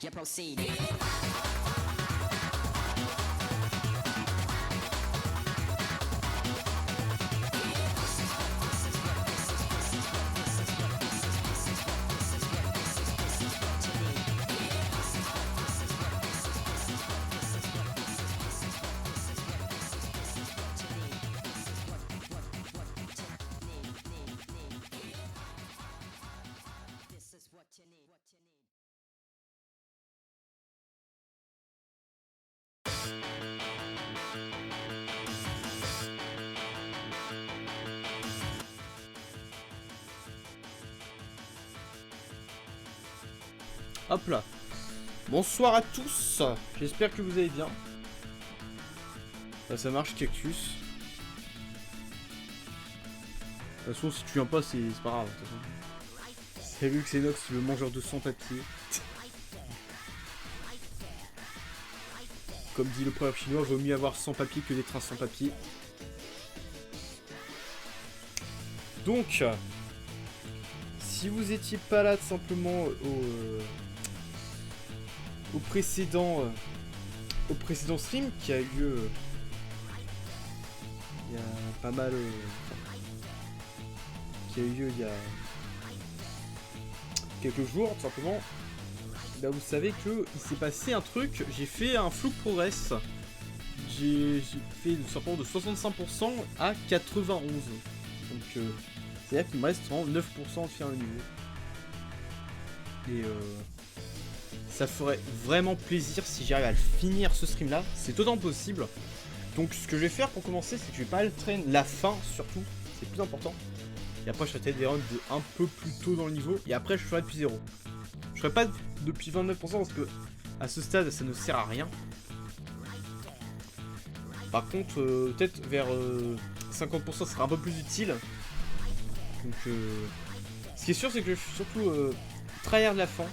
You proceed. Hop là. Bonsoir à tous. J'espère que vous allez bien. Ça marche Cactus. De toute façon si tu viens pas c'est pas grave. De toute façon. Salut Xenox, le mangeur de sans-papier. Comme dit le proverbe chinois, vaut mieux avoir 100 papiers que des trains sans papier. Donc, si vous étiez pas là tout simplement au précédent stream qui a eu lieu il y a pas mal qui a eu lieu il y a quelques jours tout simplement, bah vous savez que il s'est passé un truc, j'ai fait un flou progress, j'ai fait tout simplement de 65% à 91, donc c'est-à-dire qu'il me reste vraiment 9% de faire le niveau. Et ça ferait vraiment plaisir si j'arrive à le finir ce stream là, c'est totalement possible. Donc ce que je vais faire pour commencer, c'est que je vais pas le traîner la fin surtout, c'est plus important. Et après je ferai peut-être des runs de un peu plus tôt dans le niveau, et après je ferai depuis 0. Je ferai pas depuis 29% parce que à ce stade ça ne sert à rien. Par contre peut-être vers 50% ça sera un peu plus utile. Donc ce qui est sûr c'est que je suis surtout tryhard de la fin.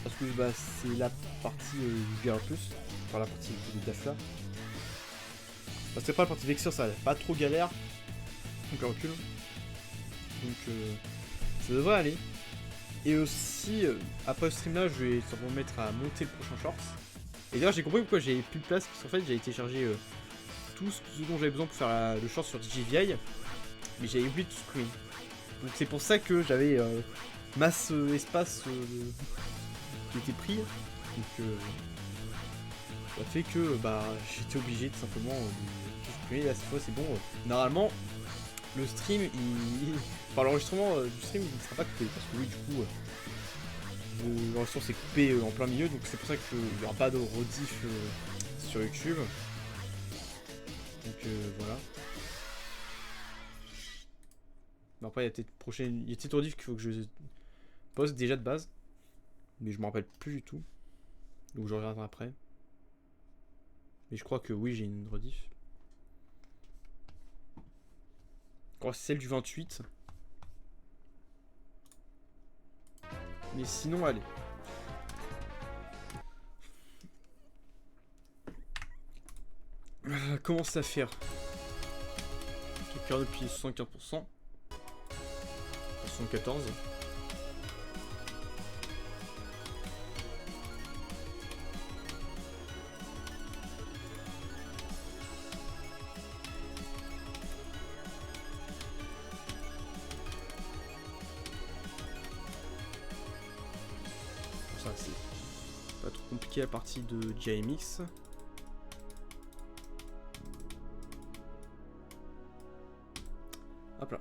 Parce que bah, c'est la partie où je galère le plus. Enfin la partie de Dafla. Parce que pas la partie Vexer, ça pas trop galère. Donc un recul. Donc ça devrait aller. Et aussi, après ce stream là, je vais sûrement me mettre à monter le prochain shorts. Et d'ailleurs j'ai compris pourquoi j'avais plus de place. Parce qu'en fait j'avais téléchargé tout ce dont j'avais besoin pour faire le short sur DJVI. Mais j'avais oublié de tout screen. Donc c'est pour ça que j'avais masse espace qui était pris. Donc ça fait que bah j'étais obligé tout simplement de tout supprimer. Là cette fois c'est bon. Normalement le stream enfin l'enregistrement du stream il ne sera pas coupé parce que oui du coup l'enregistrement s'est coupé en plein milieu, donc c'est pour ça qu'il n'y aura pas de rediff sur YouTube. Donc voilà. Mais après il y a peut-être prochaine. Il y a peut-être rediff qu'il faut que je poste déjà de base. Mais je me rappelle plus du tout. Donc je regarderai après. Mais je crois que oui, j'ai une rediff. Je crois que c'est celle du 28. Mais sinon, allez. Commence à faire. Cœur depuis 75%. 74. Ça c'est pas trop compliqué la partie de JMX. Hop là.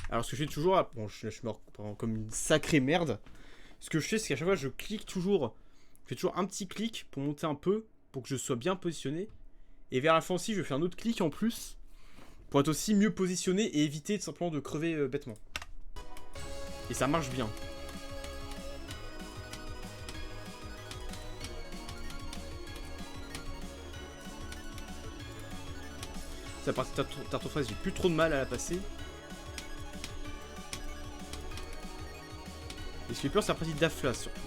Alors ce que je fais toujours, bon je me reprends comme une sacrée merde. Ce que je fais c'est qu'à chaque fois je clique toujours, je fais toujours un petit clic pour monter un peu, pour que je sois bien positionné. Et vers la fin aussi je fais un autre clic en plus, pour être aussi mieux positionné et éviter tout simplement de crever bêtement. Et ça marche bien. Cette partie tarte aux fraises, j'ai plus trop de mal à la passer. Et ce qui fait peur, c'est la partie d'Afla surtout.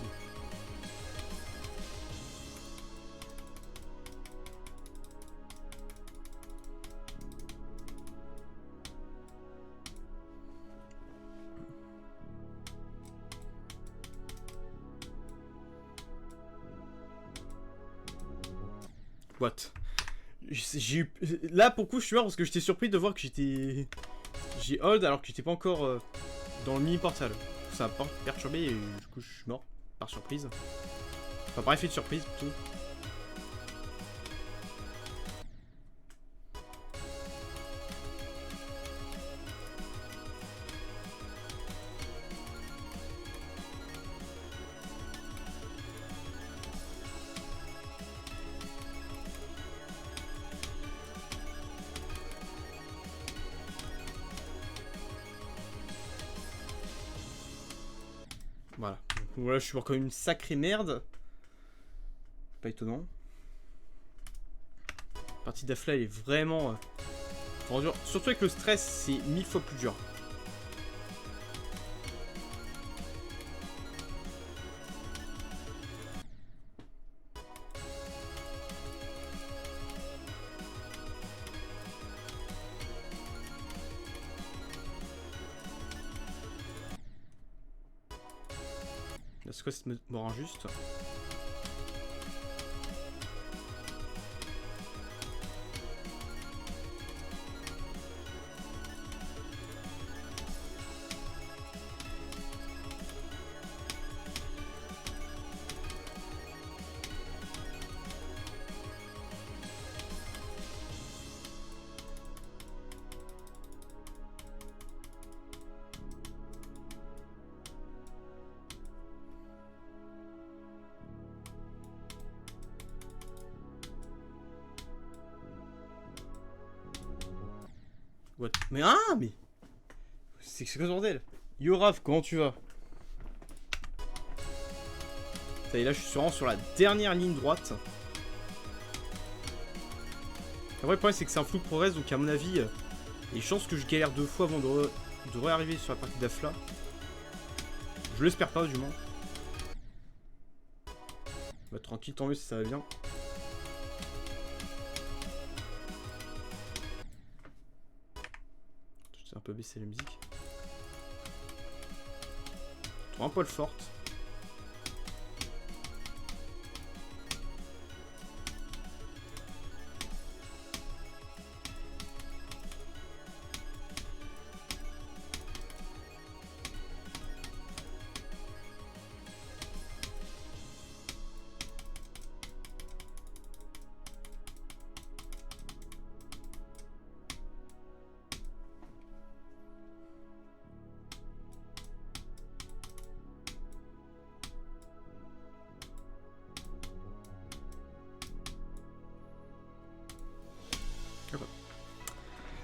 What? J'ai eu... Là, pour le coup, je suis mort parce que j'étais surpris de voir que j'étais... J'ai hold alors que j'étais pas encore dans le mini-portal. Ça m'a perturbé et du coup, je suis mort par surprise. Enfin, par effet de surprise, plutôt. Voilà. Donc, voilà, je suis mort comme une sacrée merde. Pas étonnant. La partie d'Afla, elle est vraiment... dur. Surtout avec le stress, c'est 1000 fois plus dur. Là, c'est quoi cette mort injuste? What? Mais mais... C'est quoi ce bordel? Yo Raph, comment tu vas? Ça y est, là je suis vraiment sur la dernière ligne droite. Après le problème c'est que c'est un flou de progrès, donc à mon avis, il y a des chances que je galère 2 fois avant de réarriver sur la partie d'Afla. Je l'espère pas du moins. Bah tranquille, tant mieux si ça va bien. Je vais un peu baisser la musique. Je trouve un poil forte.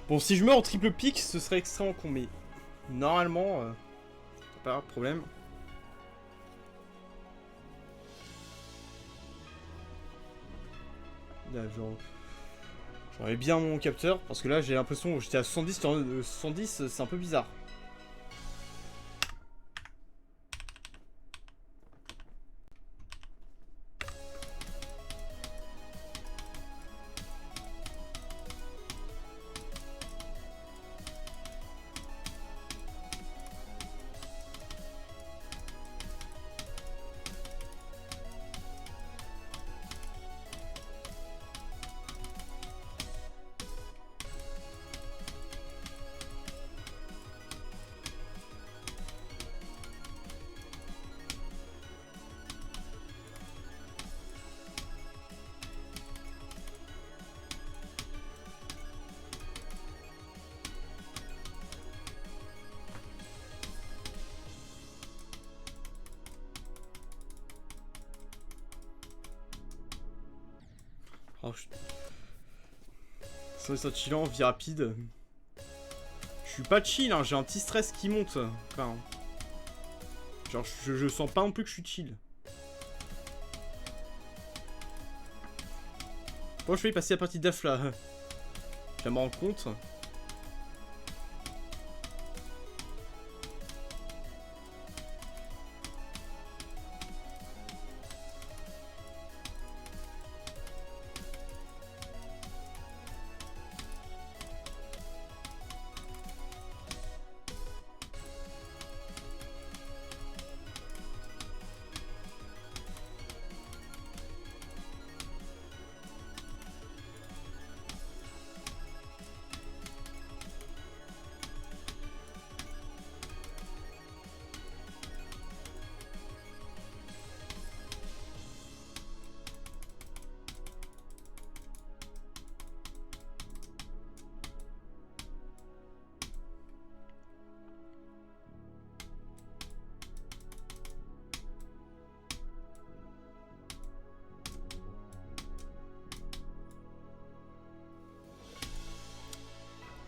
Bon, si je meurs en triple pique, ce serait extrêmement con, mais normalement, pas de problème. Là, j'aurais bien mon capteur, parce que là, j'ai l'impression que j'étais à 70, 70, c'est un peu bizarre. Oh, ça chillant, vie rapide. Je suis pas chill, hein, j'ai un petit stress qui monte. Enfin, genre, je sens pas non plus que je suis chill. Bon, je vais passer la partie d'Afla. Je vais me rendre compte.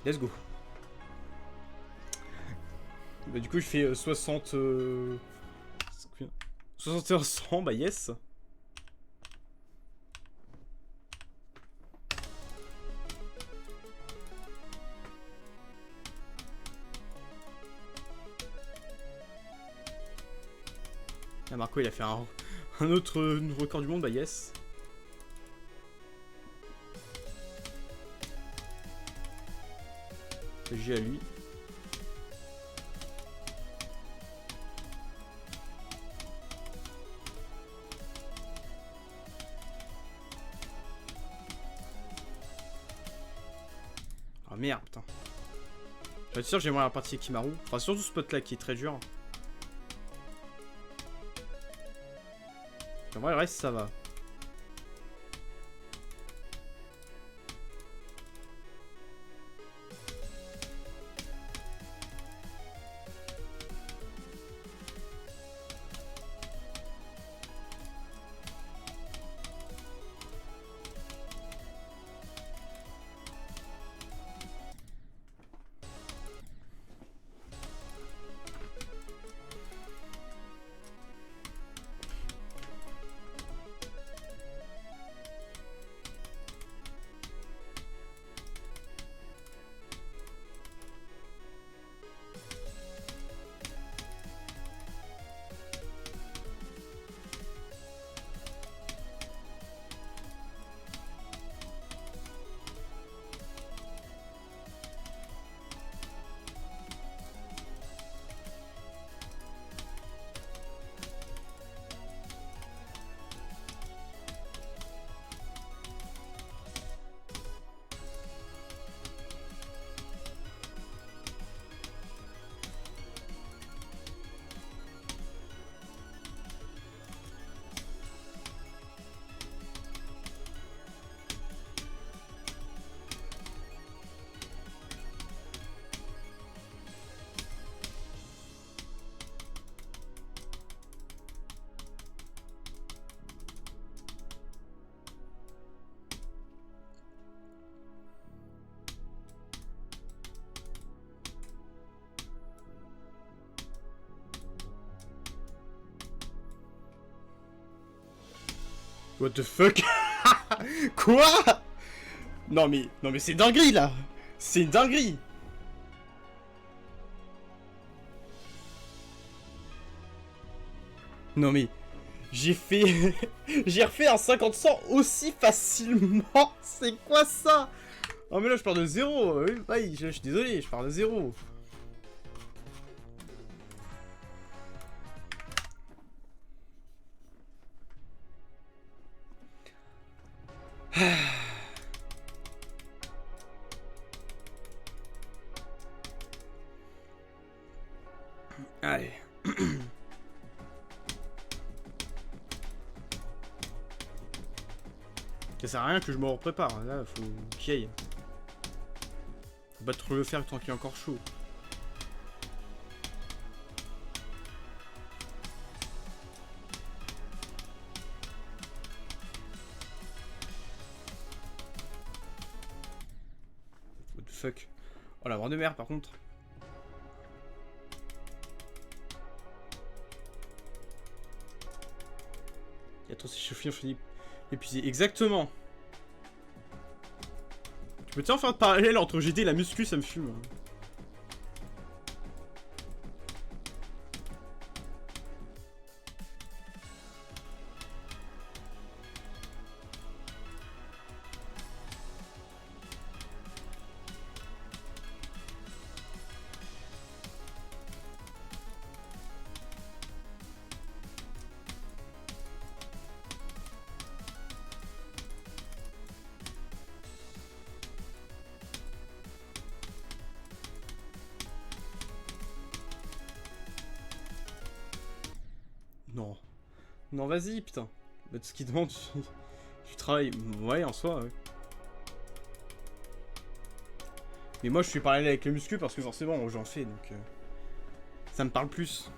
Let's go. Bah du coup je fais 60... 6100, bah yes. Ah, Marco il a fait un autre record du monde, bah yes. J'ai à lui. Ah merde, putain. J'étais sûr que j'aimerais la partie Kimaru. Enfin, surtout ce spot là qui est très dur. En vrai, le reste ça va. What the fuck? Quoi? Non mais c'est dinguerie là. C'est dinguerie. Non mais j'ai fait j'ai refait un 50-100 aussi facilement. C'est quoi ça? Oh mais là je pars de zéro. Oui, je suis désolé, je pars de zéro. Allez. Ça sert à rien que je me prépare, là faut qu'il y aille. Faut pas trop le faire tant qu'il est encore chaud. What the fuck. Oh la grande merde par contre. Il y a trop s'échauffer, on finit épuisé. Exactement. Tu peux-tu en faire de parallèle entre GD et la muscu, ça me fume. Non. Non, vas-y, putain. Bah, ce qui demande du travail. Ouais, en soi, ouais. Mais moi, je suis parallèle avec le muscu parce que forcément, j'en fais, donc... ça me parle plus.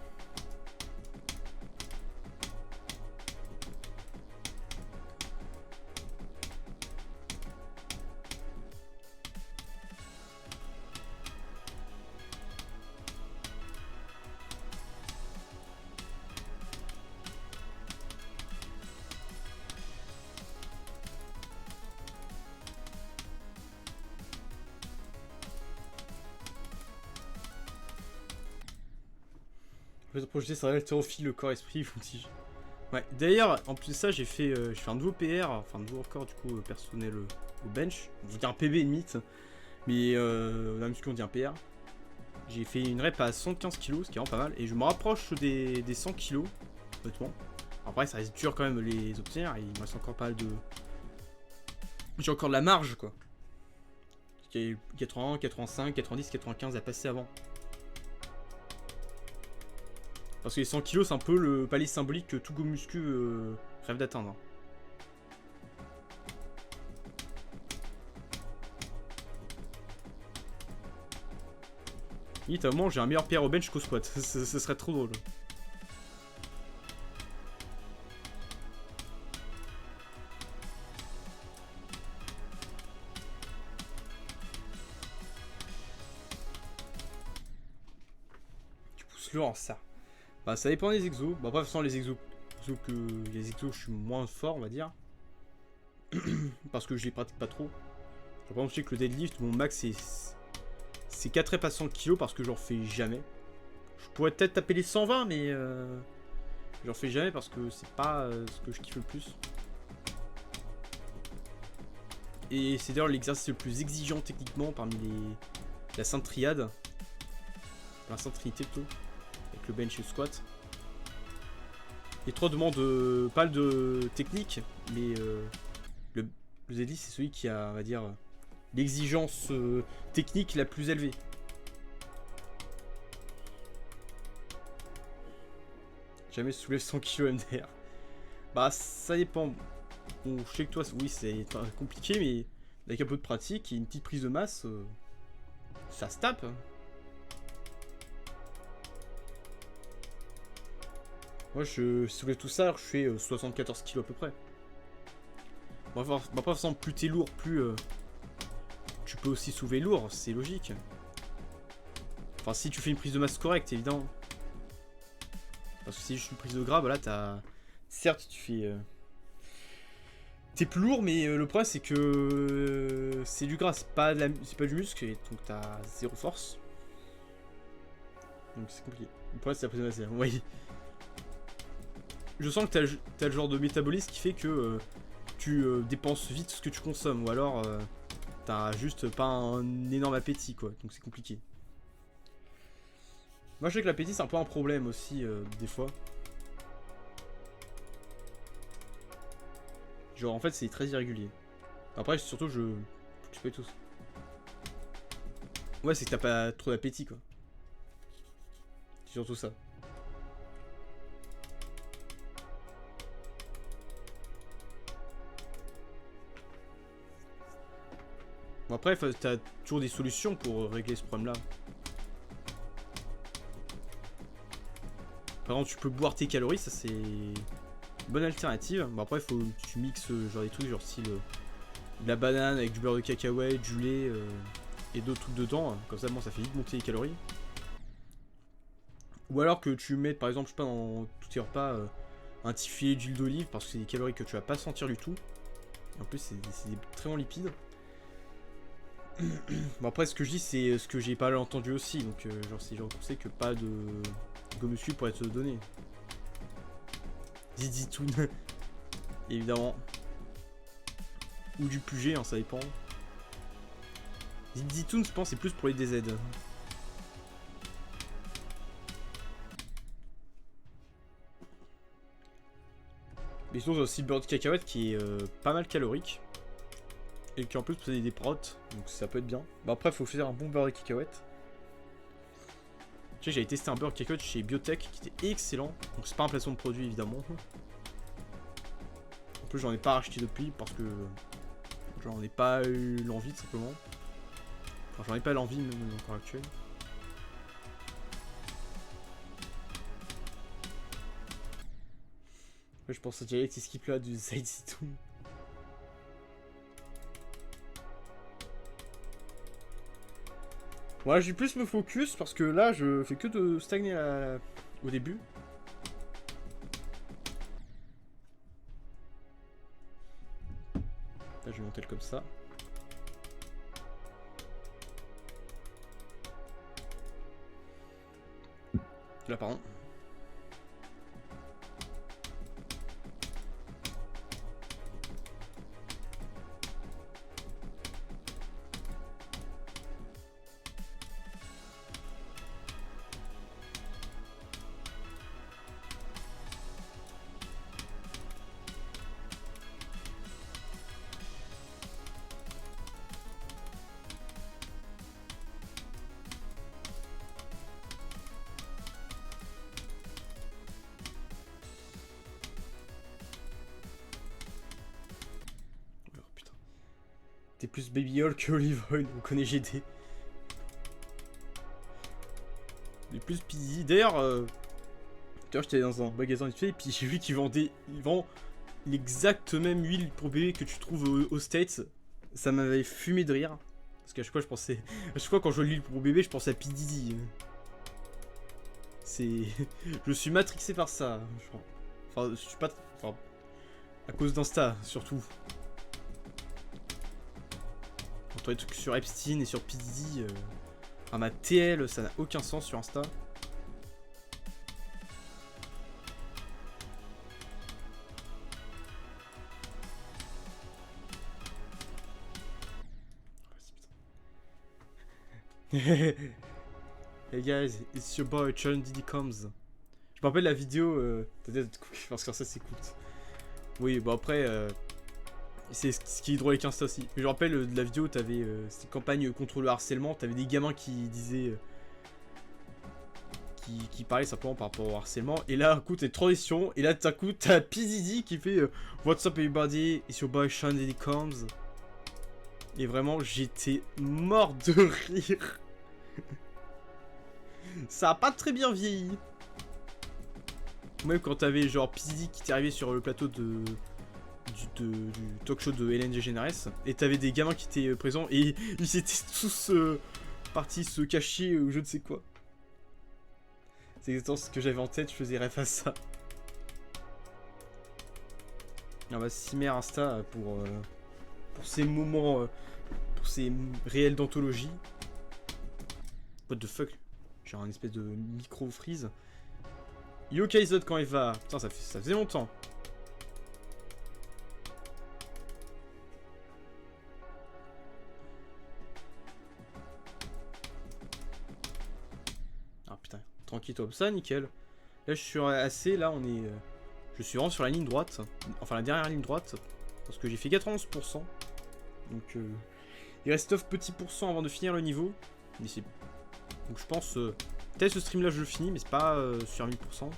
Le projeté, c'est haltérophile, le corps, esprit, voltige. Ouais, d'ailleurs, en plus de ça, j'ai fait un nouveau PR, enfin un nouveau record du coup personnel au bench. On va dire un PB limite, mais dans la muscu on dit un PR. J'ai fait une rep à 115 kg, ce qui est vraiment pas mal, et je me rapproche des 100 kg, honnêtement. Après, ça reste dur quand même les obtenir, et il me reste encore pas mal de. J'ai encore de la marge quoi. Il y a 81, 85, 90, 95 à passer avant. Parce que les 100 kg, c'est un peu le palier symbolique que tout go muscu rêve d'atteindre. Limite, à un moment, j'ai un meilleur PR au bench qu'au squat. Ce serait trop drôle. Tu pousses lourd, ça. Bah, ça dépend des exos. Bah, bref, sans les exos les exos, je suis moins fort, on va dire. Parce que je les pratique pas trop. Par exemple, je sais que le deadlift, mon max, c'est 4 reps à 100 kg parce que j'en fais jamais. Je pourrais peut-être taper les 120, mais j'en fais jamais parce que c'est pas ce que je kiffe le plus. Et c'est d'ailleurs l'exercice le plus exigeant techniquement parmi la Sainte Triade. La Sainte Trinité plutôt. Avec le bench et le squat. Les trois demandent pas de technique, mais le deadlift c'est celui qui a, on va dire, l'exigence technique la plus élevée. Jamais soulève 100 kg MDR. Bah ça dépend. Bon, je sais que toi, oui, c'est compliqué, mais avec un peu de pratique et une petite prise de masse, ça se tape. Moi, je soulève tout ça, alors je fais 74 kg à peu près. Bon, pas forcément, plus t'es lourd, plus tu peux aussi soulever lourd, c'est logique. Enfin, si tu fais une prise de masse correcte, évidemment. Parce que si je suis une prise de gras, voilà, t'as. Certes, tu fais. T'es plus lourd, mais le problème c'est que c'est du gras, c'est pas du muscle, et donc t'as zéro force. Donc c'est compliqué. Le problème c'est la prise de masse, oui. Je sens que t'as le genre de métabolisme qui fait que tu dépenses vite ce que tu consommes, ou alors t'as juste pas un énorme appétit, quoi, donc c'est compliqué. Moi je sais que l'appétit c'est un peu un problème aussi, des fois. Genre en fait c'est très irrégulier. Après surtout je sais pas tous. Ouais c'est que t'as pas trop d'appétit quoi. C'est surtout ça. Bon après t'as toujours des solutions pour régler ce problème là. Par exemple tu peux boire tes calories, ça c'est une bonne alternative. Bon après faut que tu mixes genre des trucs genre style de la banane avec du beurre de cacahuète, du lait et d'autres trucs dedans. Comme ça bon ça fait vite monter les calories. Ou alors que tu mettes par exemple je sais pas dans tous tes repas un petit filet d'huile d'olive parce que c'est des calories que tu vas pas sentir du tout. Et en plus c'est des très bons lipides. Bon après ce que je dis c'est ce que j'ai pas entendu aussi, donc genre c'est genre on sait que pas de gomuscu pourrait te donner. Zizitoun. Évidemment. Ou du Pugé, hein, ça dépend. Zizitoun je pense c'est plus pour les DZ. Mais sinon, j'ai aussi le beurre de cacahuète qui est pas mal calorique. Et qui en plus possède des protes, donc ça peut être bien. Bah après, il faut faire un bon beurre de cacahuète. Tu sais, j'avais testé un beurre de cacahuète chez Biotech qui était excellent. Donc c'est pas un placement de produit évidemment. En plus, j'en ai pas racheté depuis parce que j'en ai pas eu l'envie tout simplement. Enfin, j'en ai pas l'envie même encore actuelle. Ouais, je pense à direct skip là du Zaitzitoun. Ouais, j'ai plus me focus parce que là, je fais que de stagner au début. Là, je vais monter le comme ça. Là, pardon. T'es plus Baby Hall que Olive Oil, vous connaissez GD. Mais plus Pizzy. D'ailleurs, j'étais dans un magasin vite fait, et puis j'ai vu qu'ils vendaient. Ils vendent l'exacte même huile pour bébé que tu trouves aux States. Ça m'avait fumé de rire. Parce qu'à chaque fois, je pensais. À chaque fois, quand je vois l'huile pour bébé, je pense à P. Diddy. C'est. Je suis matrixé par ça. Enfin, je suis pas. Enfin. À cause d'Insta, surtout. Entre les trucs sur Epstein et sur P. Diddy. Enfin, ma TL, ça n'a aucun sens sur Insta. Hey guys, it's your boy Chun Diddy Comes. Je me rappelle la vidéo, parce que ça s'écoute. Oui, bon après, c'est ce qui est drôle avec Insta aussi. Mais je me rappelle de la vidéo, t'avais cette campagne contre le harcèlement, t'avais des gamins qui disaient. Qui parlaient simplement par rapport au harcèlement. Et là, un coup, t'as une transition, et là, d'un coup, t'as P. Diddy qui fait What's up everybody, it's your boy Chun Diddy Comes. Et vraiment, j'étais mort de rire. Ça a pas très bien vieilli. Même quand t'avais genre P. Diddy qui était arrivé sur le plateau du talk show de Ellen DeGeneres, et t'avais des gamins qui étaient présents et ils étaient tous partis se cacher ou je ne sais quoi. C'est exactement ce que j'avais en tête, je faisais rêve à ça. On va s'y Insta pour ces moments, pour ces réels d'anthologie. What the fuck? J'ai un espèce de micro-freeze. Yo Kaizot quand il va. Putain, ça faisait longtemps. Ah putain, tranquille toi. Ça, nickel. Là, je suis assez. Là, on est. Je suis vraiment sur la ligne droite. Enfin, la dernière ligne droite. Parce que j'ai fait 91%. Donc, il reste 9 petits pourcents avant de finir le niveau. Mais c'est. Donc, je pense. Peut-être ce stream là, je le finis, mais c'est pas sur 1000%.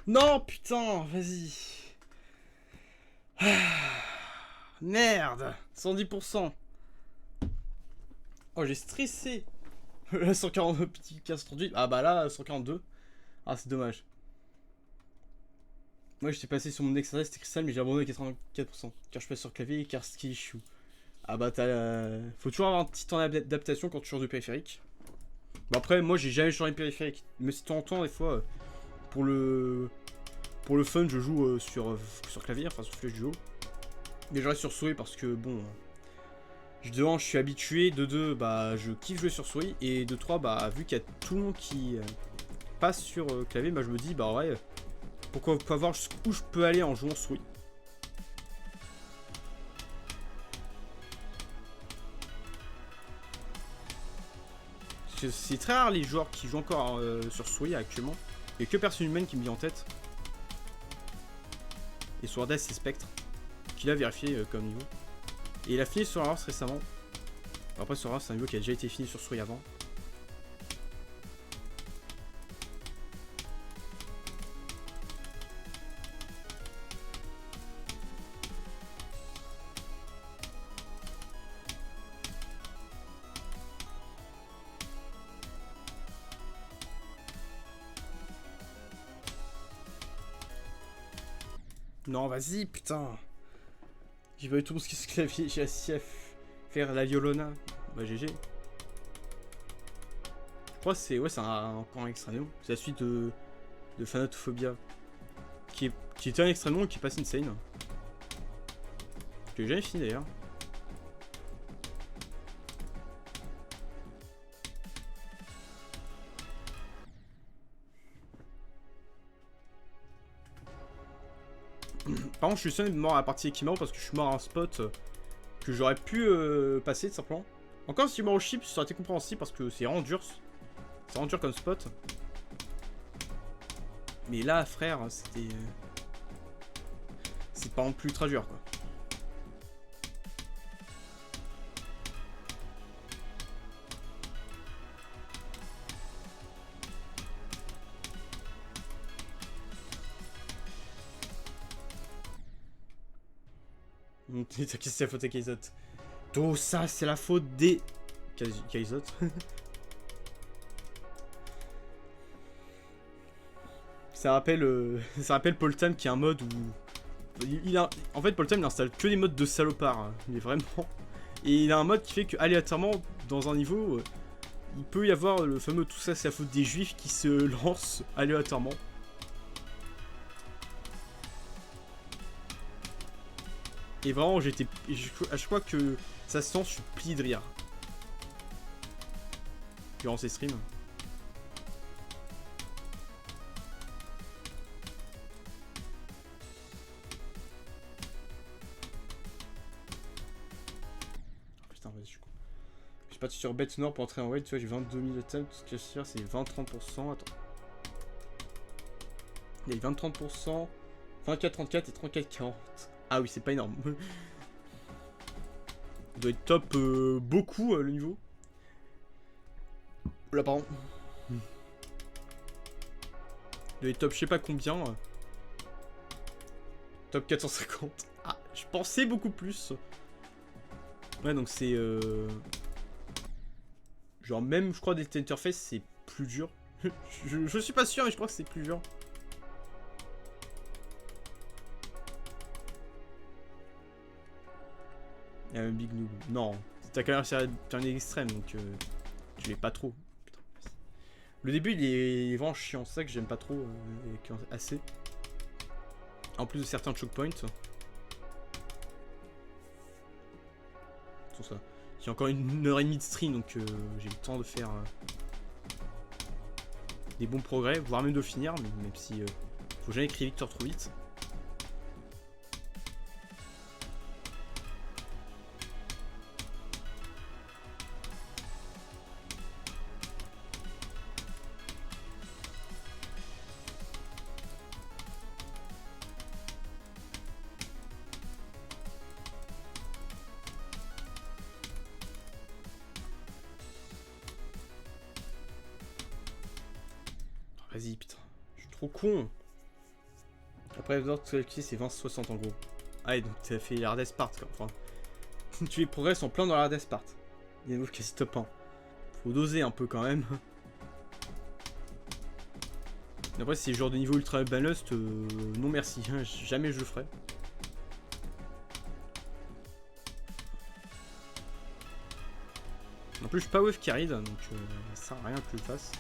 Non, putain, vas-y. Merde, 110%. Oh, j'ai stressé. 142 petit 1538. Ah bah là, 142. Ah, c'est dommage. Moi, j'étais passé sur mon extérieur, c'était cristal, mais j'ai abandonné à 84%. Car je passe sur clavier et car ski issue. Ah bah t'as. Faut toujours avoir un petit temps d'adaptation quand tu changes de périphérique. Bon, après, moi, j'ai jamais changé de périphérique. Mais c'est de temps en temps, des fois, pour le fun, je joue sur clavier, enfin sur flèche du haut. Mais je reste sur souris parce que, bon. De 1, je suis habitué. De 2, bah, je kiffe jouer sur souris. Et de 3, bah, vu qu'il y a tout le monde qui passe sur clavier, bah, je me dis, bah, ouais, pourquoi pas voir où je peux aller en jouant souris. c'est très rare les joueurs qui jouent encore sur souris actuellement. Il n'y a que Personne Humaine qui me vient en tête. Et Sword c'est Spectre. Qu'il a vérifié comme niveau. Et il a fini sur Horse récemment. Après sur Horse c'est un niveau qui a déjà été fini sur souris avant. Non, vas-y, putain. J'ai pas eu tout ce qui se clavier, j'ai assis à faire la Violona. Bah, GG. Je crois que c'est encore un extra néo. C'est la suite de Thanatophobia. Qui était un extra néo et qui passe insane. Que j'ai jamais fini d'ailleurs. Par contre, je suis seul mort à la partie Ekimao parce que je suis mort à un spot que j'aurais pu passer tout simplement. Encore si je suis mort au chip, ça aurait été compréhensible parce que c'est vraiment dur. C'est vraiment dur comme spot. Mais là, frère, c'était. C'est pas non plus ultra dur quoi. Qu'est-ce que c'est la faute des Kaizot? Tout ça, c'est la faute des Kaizot. Ça rappelle Poltam qui est un mode où en fait Poltam il installe que des modes de salopard, hein. Il est vraiment. Et il a un mode qui fait que aléatoirement dans un niveau, il peut y avoir le fameux tout ça, c'est la faute des juifs qui se lance aléatoirement. Et vraiment, à chaque fois que ça se lance, je suis plié de rire. Durant ces streams. Putain, vas-y, je suis con. Je suis parti sur Bet Nord pour entrer en raid, tu vois, j'ai 22 000 de tab, tout ce que je sais faire, c'est 20-30%. Attends. Il y a 20-30%, 24-34 et 34-40. Ah oui, c'est pas énorme. Il doit être top beaucoup le niveau. Là, pardon. Il doit être top je sais pas combien. Top 450. Ah, je pensais beaucoup plus. Ouais, donc c'est... Genre même, je crois, des interfaces, c'est plus dur. je suis pas sûr, mais je crois que c'est plus dur. Il y a un big noob. Non, t'as quand même réussi à un extrême, donc tu l'es pas trop. Putain, le début, il est vraiment chiant, c'est ça que j'aime pas trop, assez. En plus de certains choke points. Tout ça. Il y a encore 1h30 de stream, donc j'ai le temps de faire des bons progrès, voire même de finir, même si faut jamais écrire victoire trop vite. Vas-y, putain. Je suis trop con. Après, les autres c'est 20-60 en gros. Ah, et donc t'as fait l'hard Sparte quoi. Enfin, tu les progresses en plein dans l'hard Sparte. Il y a une quasi top 1. Faut doser un peu quand même. Et après, si c'est le genre de niveau ultra balanced, non merci. Hein, jamais je le ferai. En plus, je suis pas wave carried, donc ça sert à rien que je le fasse.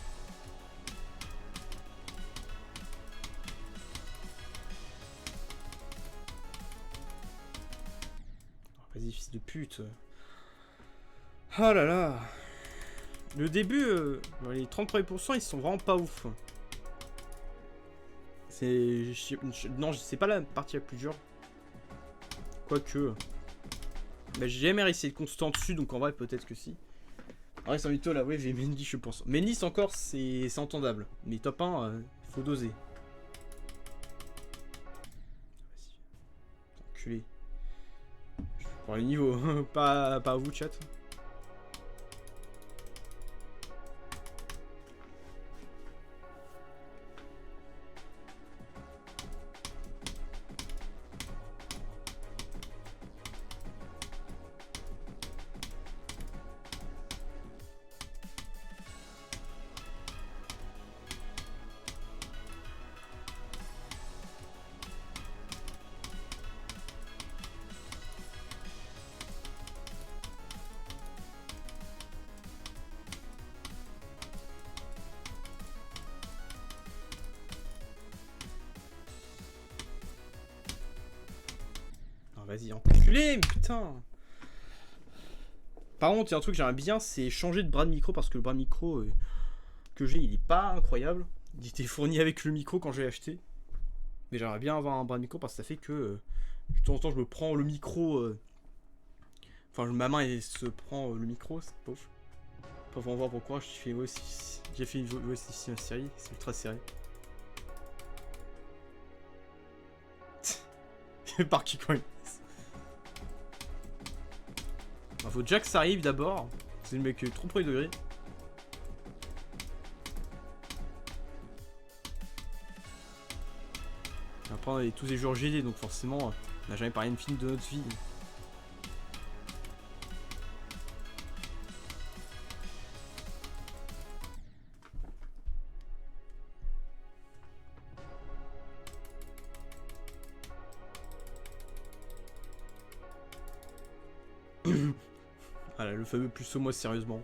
Vas-y, fils de pute. Oh là là. Le début, les 33%, ils sont vraiment pas ouf. C'est... Non, c'est pas la partie la plus dure. Quoique... Bah, j'ai jamais essayé de constant dessus, donc en vrai, peut-être que si. Ouais, sans mytho là, ouais, j'ai Mendy, je pense. Mendy, encore, c'est entendable. Mais top 1, faut doser. Vas-y. Enculé. Je prends le niveau, pas à vous, chat. Vas-y, enculé, putain. Par contre, il y a un truc que j'aimerais bien, c'est changer de bras de micro, parce que le bras de micro que j'ai, il est pas incroyable. Il était fourni avec le micro quand j'ai acheté. Mais j'aimerais bien avoir un bras de micro, parce que ça fait que de temps en temps, je me prends le micro. Enfin, ma main, elle se prend le micro, c'est pauvre. Pas vraiment voir pourquoi, j'ai fait une voice ici en série, c'est ultra serré. Par qui quand même. Faut déjà que ça arrive d'abord. C'est le mec trop premier degré. Après on est tous les jours GD donc forcément on n'a jamais parlé une film de notre vie. Voilà le fameux plus au moi sérieusement.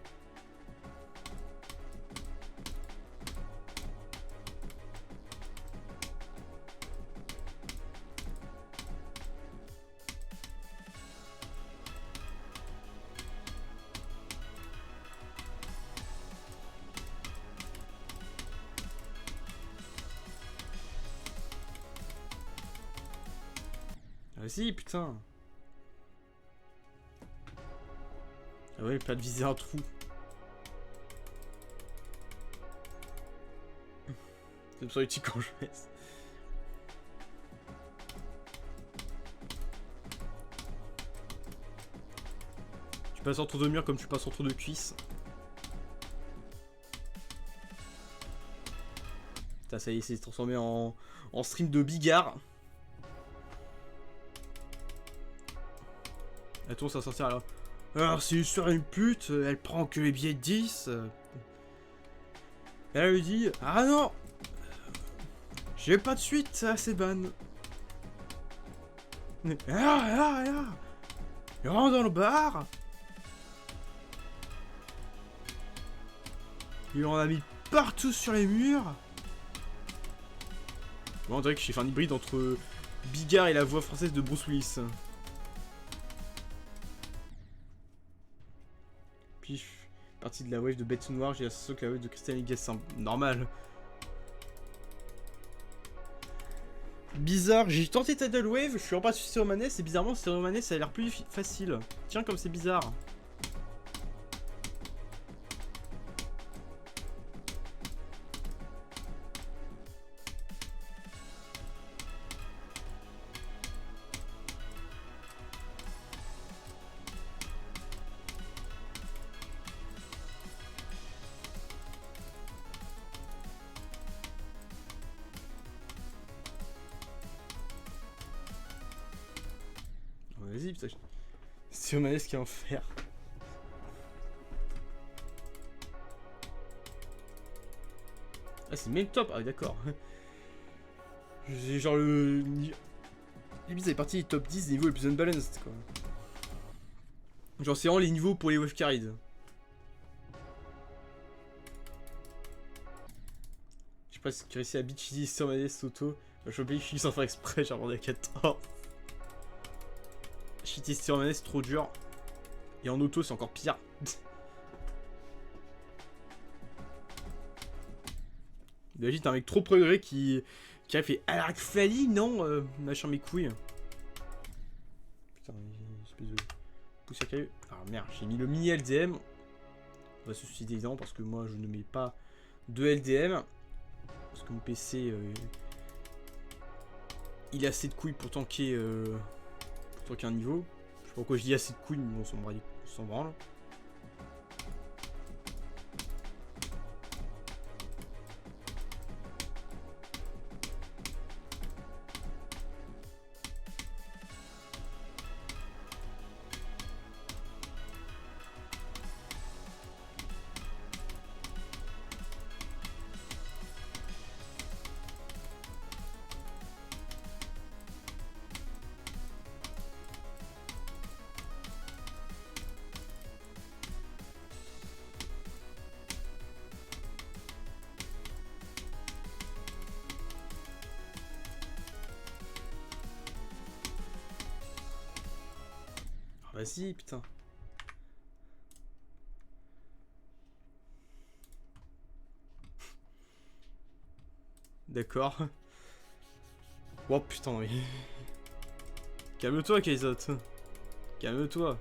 Ah si putain. Ah ouais, pas de viser un trou. C'est me utile quand je baisse. Tu passes entre deux murs comme tu passes entre deux cuisses. Putain, ça y est, c'est transformé en stream de bigard. Attends, ça va sortir là. Alors, c'est sur une pute, elle prend que les billets de 10. Elle lui dit ah non, j'ai pas de suite, c'est assez ban. Et là, il rentre dans le bar. Il en a mis partout sur les murs. Bon, on dirait que j'ai fait un hybride entre Bigard et la voix française de Bruce Willis. Puis, partie de la wave de Bête Noire, j'ai l'impression que la wave de Crystal Legacy, c'est normal. Bizarre, j'ai tenté Tidal Wave, je suis reparti sur Stereomanes et bizarrement Stereomanes ça a l'air plus facile. Tiens comme c'est bizarre. Vas-y putain. Stereomanes qui est en fer. Ah c'est même top, ah d'accord. J'ai genre le... Limite ça est parti top 10 niveau les plus unbalanced quoi. Genre c'est vraiment les niveaux pour les wave carried. Je sais pas si tu réussis à bitchiser Stereomanes auto. Je vais je suis sans faire exprès, j'ai abordé à 14. Cheater Stereomanes c'est trop dur. Et en auto c'est encore pire. Imagine t'as un mec trop progrès qui a fait Alaric Fali, non machin mes couilles. Putain, une espèce de poussière caillou. Ah merde, j'ai mis le mini LDM. va se suicider évidemment parce que moi je ne mets pas de LDM. Parce que mon PC il a assez de couilles pour tanker un niveau. Je sais pas pourquoi je dis assez de couilles, mais on s'en branle. Vas-y, putain. D'accord. Oh putain, oui. Calme-toi, Kaizot. Calme-toi.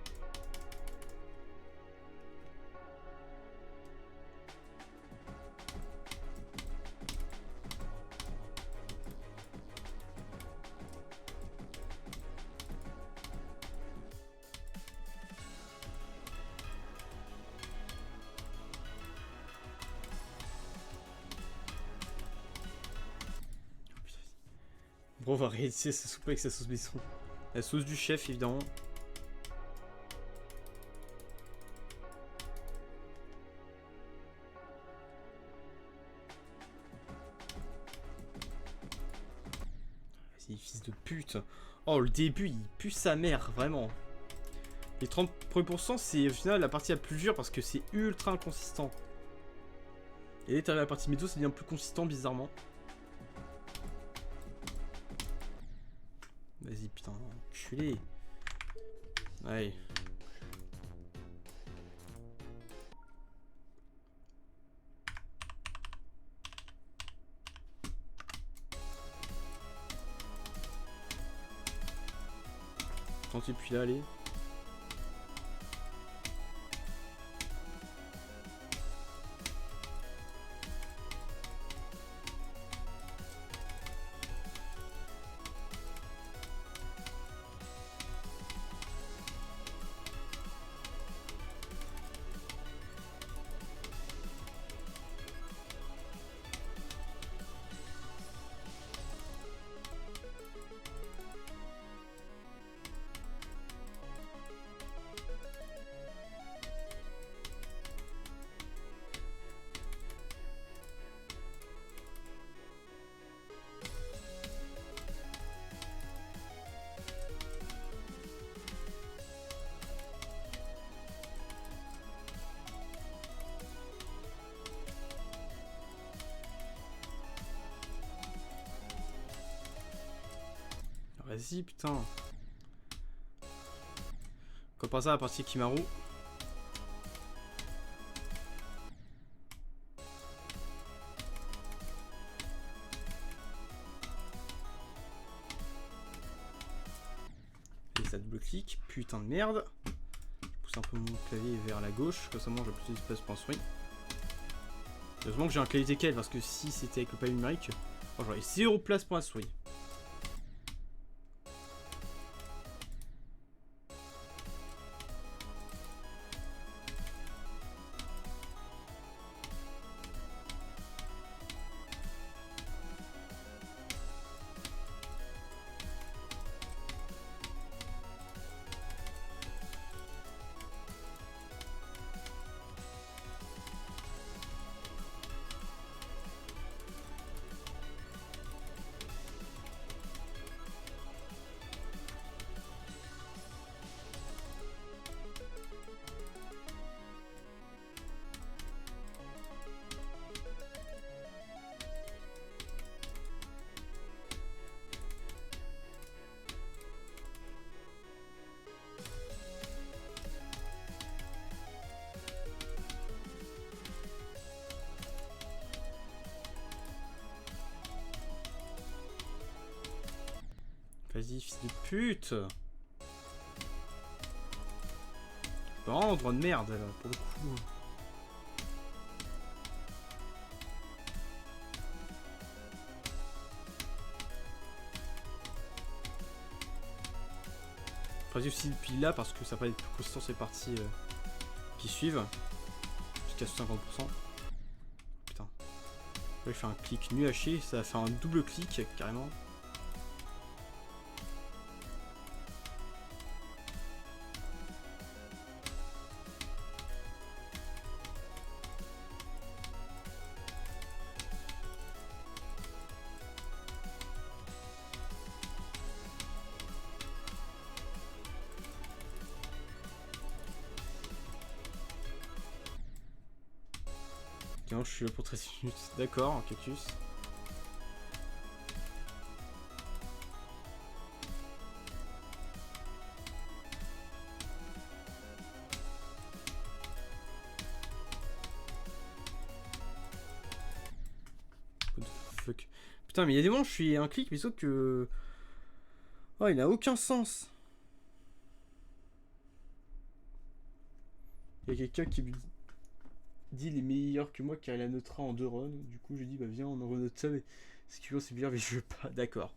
Bon, on va réaliser sa soupe avec sa sauce maison. La sauce du chef, évidemment. Vas-y, fils de pute. Oh, le début, il pue sa mère, vraiment. Les 30%, c'est au final la partie la plus dure parce que c'est ultra inconsistant. Et dès que t'arrives à la partie métaux, ça devient plus consistant, bizarrement. Vas-y, putain, enculé. Allez. Tenter puis là, allez. Vas-y, putain. Comme par ça, la partie Kimaru. Et ça double-clic. Putain de merde. Je pousse un peu mon clavier vers la gauche. Comme ça, moi, j'ai plus d'espace pour un swing. Heureusement que j'ai un clavier DKL parce que si c'était avec le pavé numérique, oh, j'aurais 0 place pour un swing. Vas-y, fils de pute. Vraiment, droit de merde, là, pour le coup. choisi aussi depuis là parce que ça va être plus consistant sur les parties qui suivent. Jusqu'à 50%. Putain. Là, je fais un clic nul à chier, ça va faire un double clic carrément. Tiens, je suis là pour 13 minutes. D'accord, cactus. What the fuck. Putain, mais il y a des moments où je suis un clic, mais sauf que... Oh, il n'a aucun sens. Il y a quelqu'un qui me dit il est meilleur que moi car il a notera en 2 runs. Du coup, je dis bah viens, on en renote ça, mais ce qui veut c'est bien, mais je veux pas. D'accord.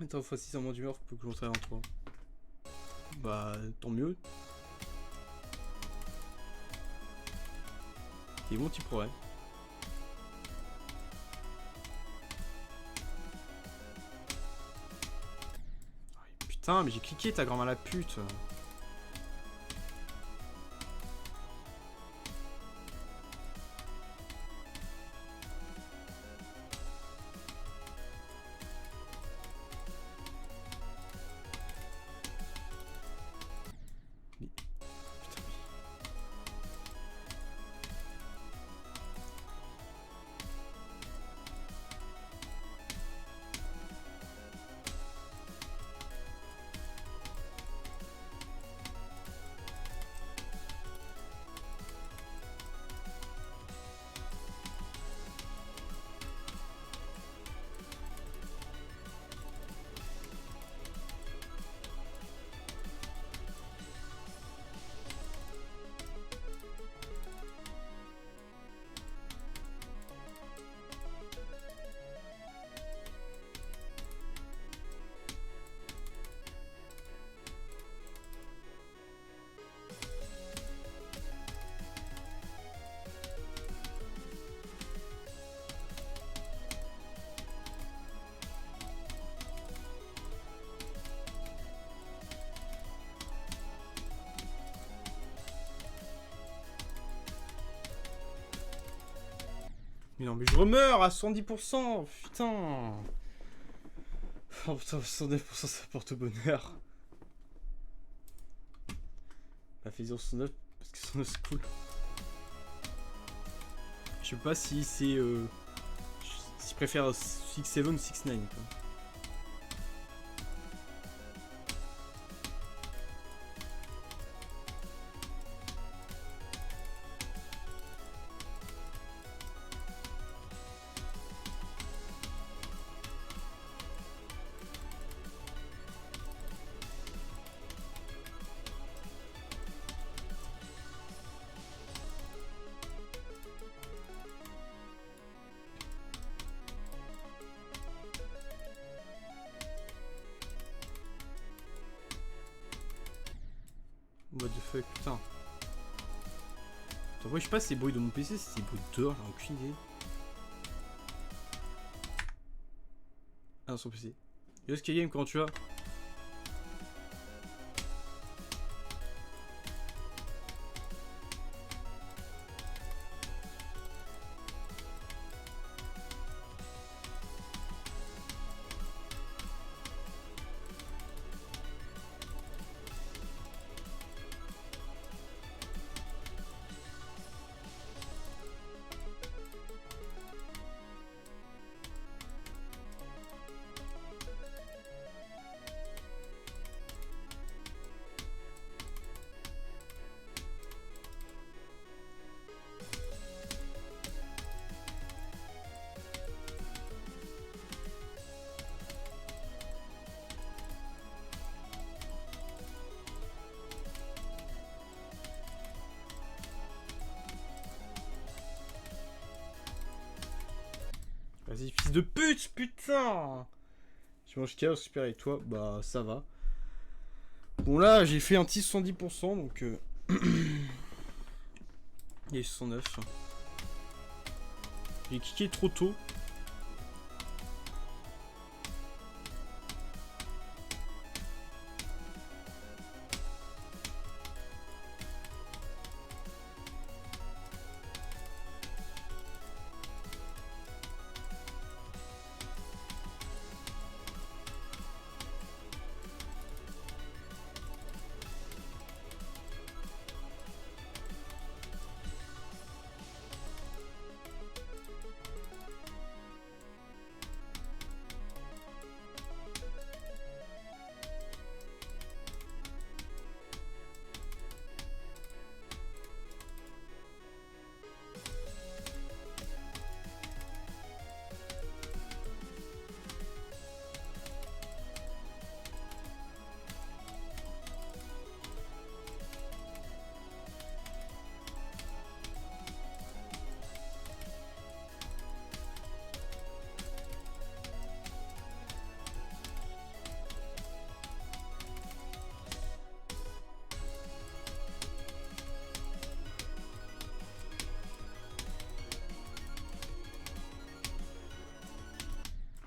Attends, fois 6 en moins d'humeur, faut que je montre en 3. Bah, tant mieux. T'es bon petit progrès. Putain, mais j'ai cliqué ta grand-mère la pute. Mais non, mais je remeurs à 110%. Putain. Oh putain, 109% ça porte bonheur. Bah, fais-en 109 parce que 109 c'est cool. Je sais pas si c'est. Si je préfère 6-7 ou 6-9. What the fuck, putain. Attends, ouais, je sais pas si c'est bruit de mon PC, si c'est bruit de dehors, j'ai aucune idée. Ah non, son PC. Yo, Skygame, comment tu vas? Vas-y, fils de pute, putain! Je mange chaos, super, et toi? Bah, ça va. Bon là j'ai fait un petit 70% donc il est 69. J'ai cliqué trop tôt.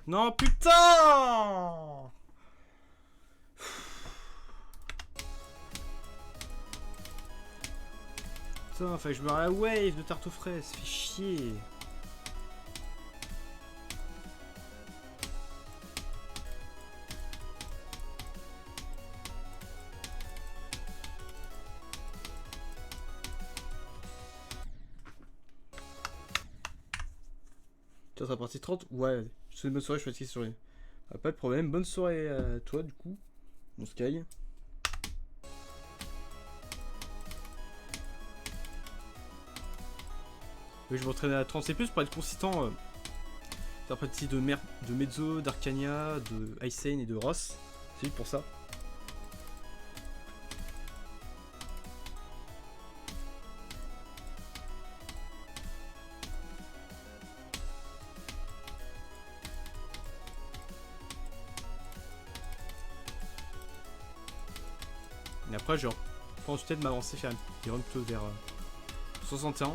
Non, putain! Putain, fallait que je me à la wave de tarte aux fraises, ça fait chier. Tu seras partie 30? Ouais, je te souhaite une bonne soirée, je suis fatigué sur les. Ah, pas de problème, bonne soirée à toi du coup, mon Sky. Oui, je m'entraîne à 30 C+, pour être consistant. Faire partie de Mezzo, d'Arcania, de Icane et de Ross. C'est juste pour ça. Et après, je pense peut-être m'avancer, faire des runs plutôt vers 61.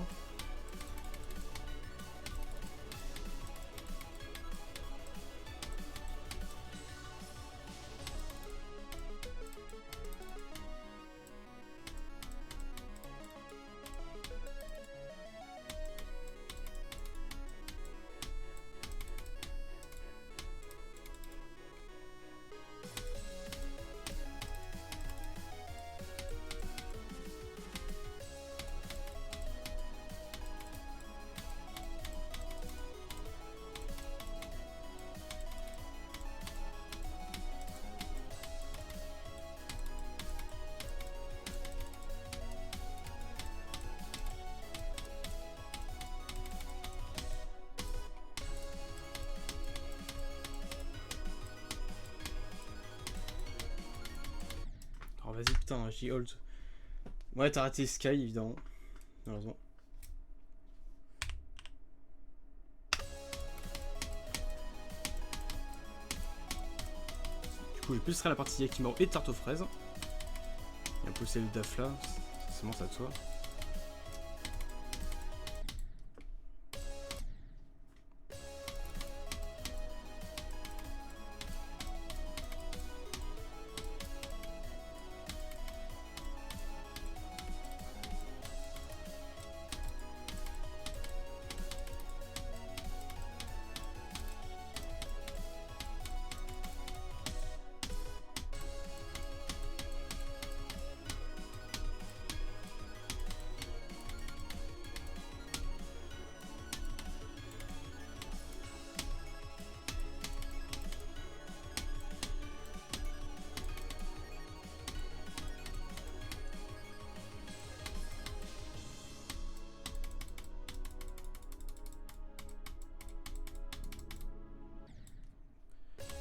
Oh vas-y putain, j'ai hold. Ouais, t'as raté Sky évidemment. Malheureusement. Du coup, j'ai plus la partie Yakimaro et tarte aux fraises. Il y a un peu celle de Dafla, c'est ça de toi.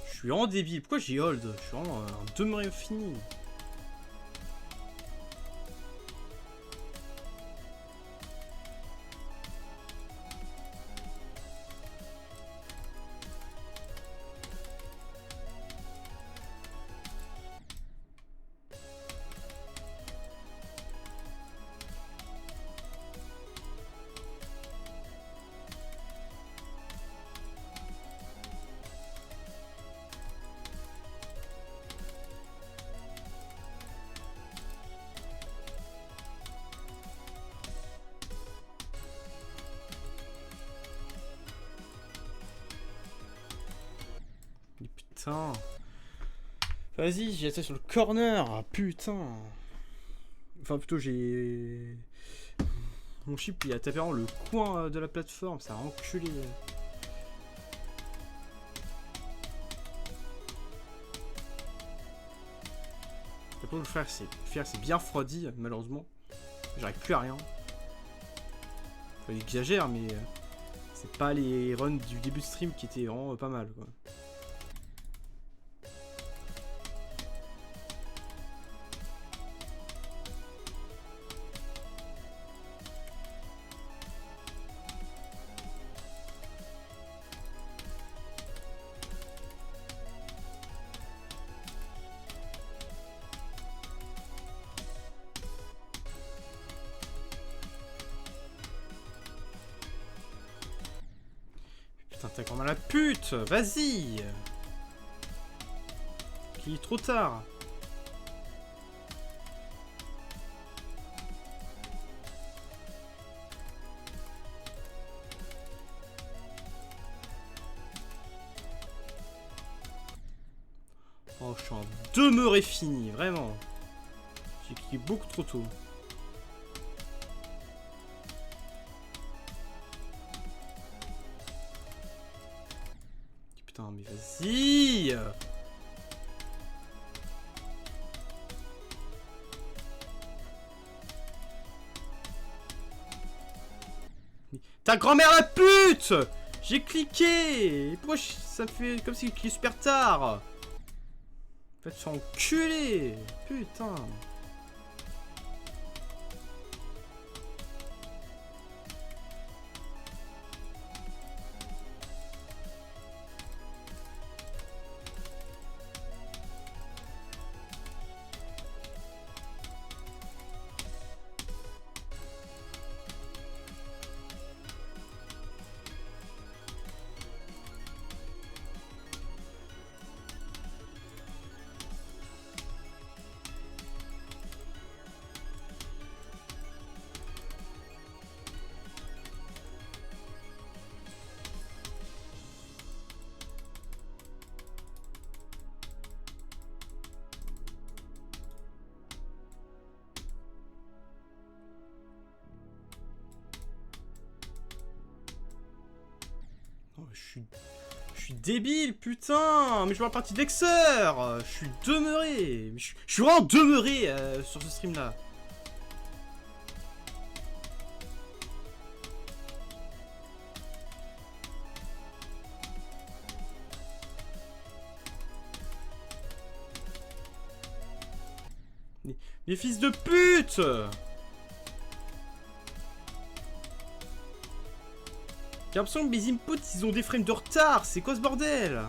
Je suis vraiment débile, pourquoi j'ai hold? Je suis vraiment un demeuré fini. putain. Vas-y, j'ai été sur le corner. Ah, putain. Enfin, plutôt, j'ai... Mon chip, il a tapé vraiment le coin de la plateforme. Ça a enculé. Pour le faire, c'est bien refroidi, malheureusement. J'arrive plus à rien. Enfin, j'exagère, mais c'est pas les runs du début de stream qui étaient vraiment pas mal, quoi. Putain, t'as quand même la pute. Vas-y. Qui est trop tard. Oh, je suis en demeuré fini, vraiment. J'ai cliqué beaucoup trop tôt. Putain, mais vas-y. Ta grand-mère la pute. J'ai cliqué. Pourquoi ça me fait comme si j'ai cliqué super tard? En fait, je suis enculé. Putain. Oh, je suis débile, putain. Mais je vois la partie d'Exer. Je suis demeuré. Je suis vraiment demeuré sur ce stream là. Les fils de pute. J'ai l'impression que mes inputs, ils ont des frames de retard. C'est quoi ce bordel?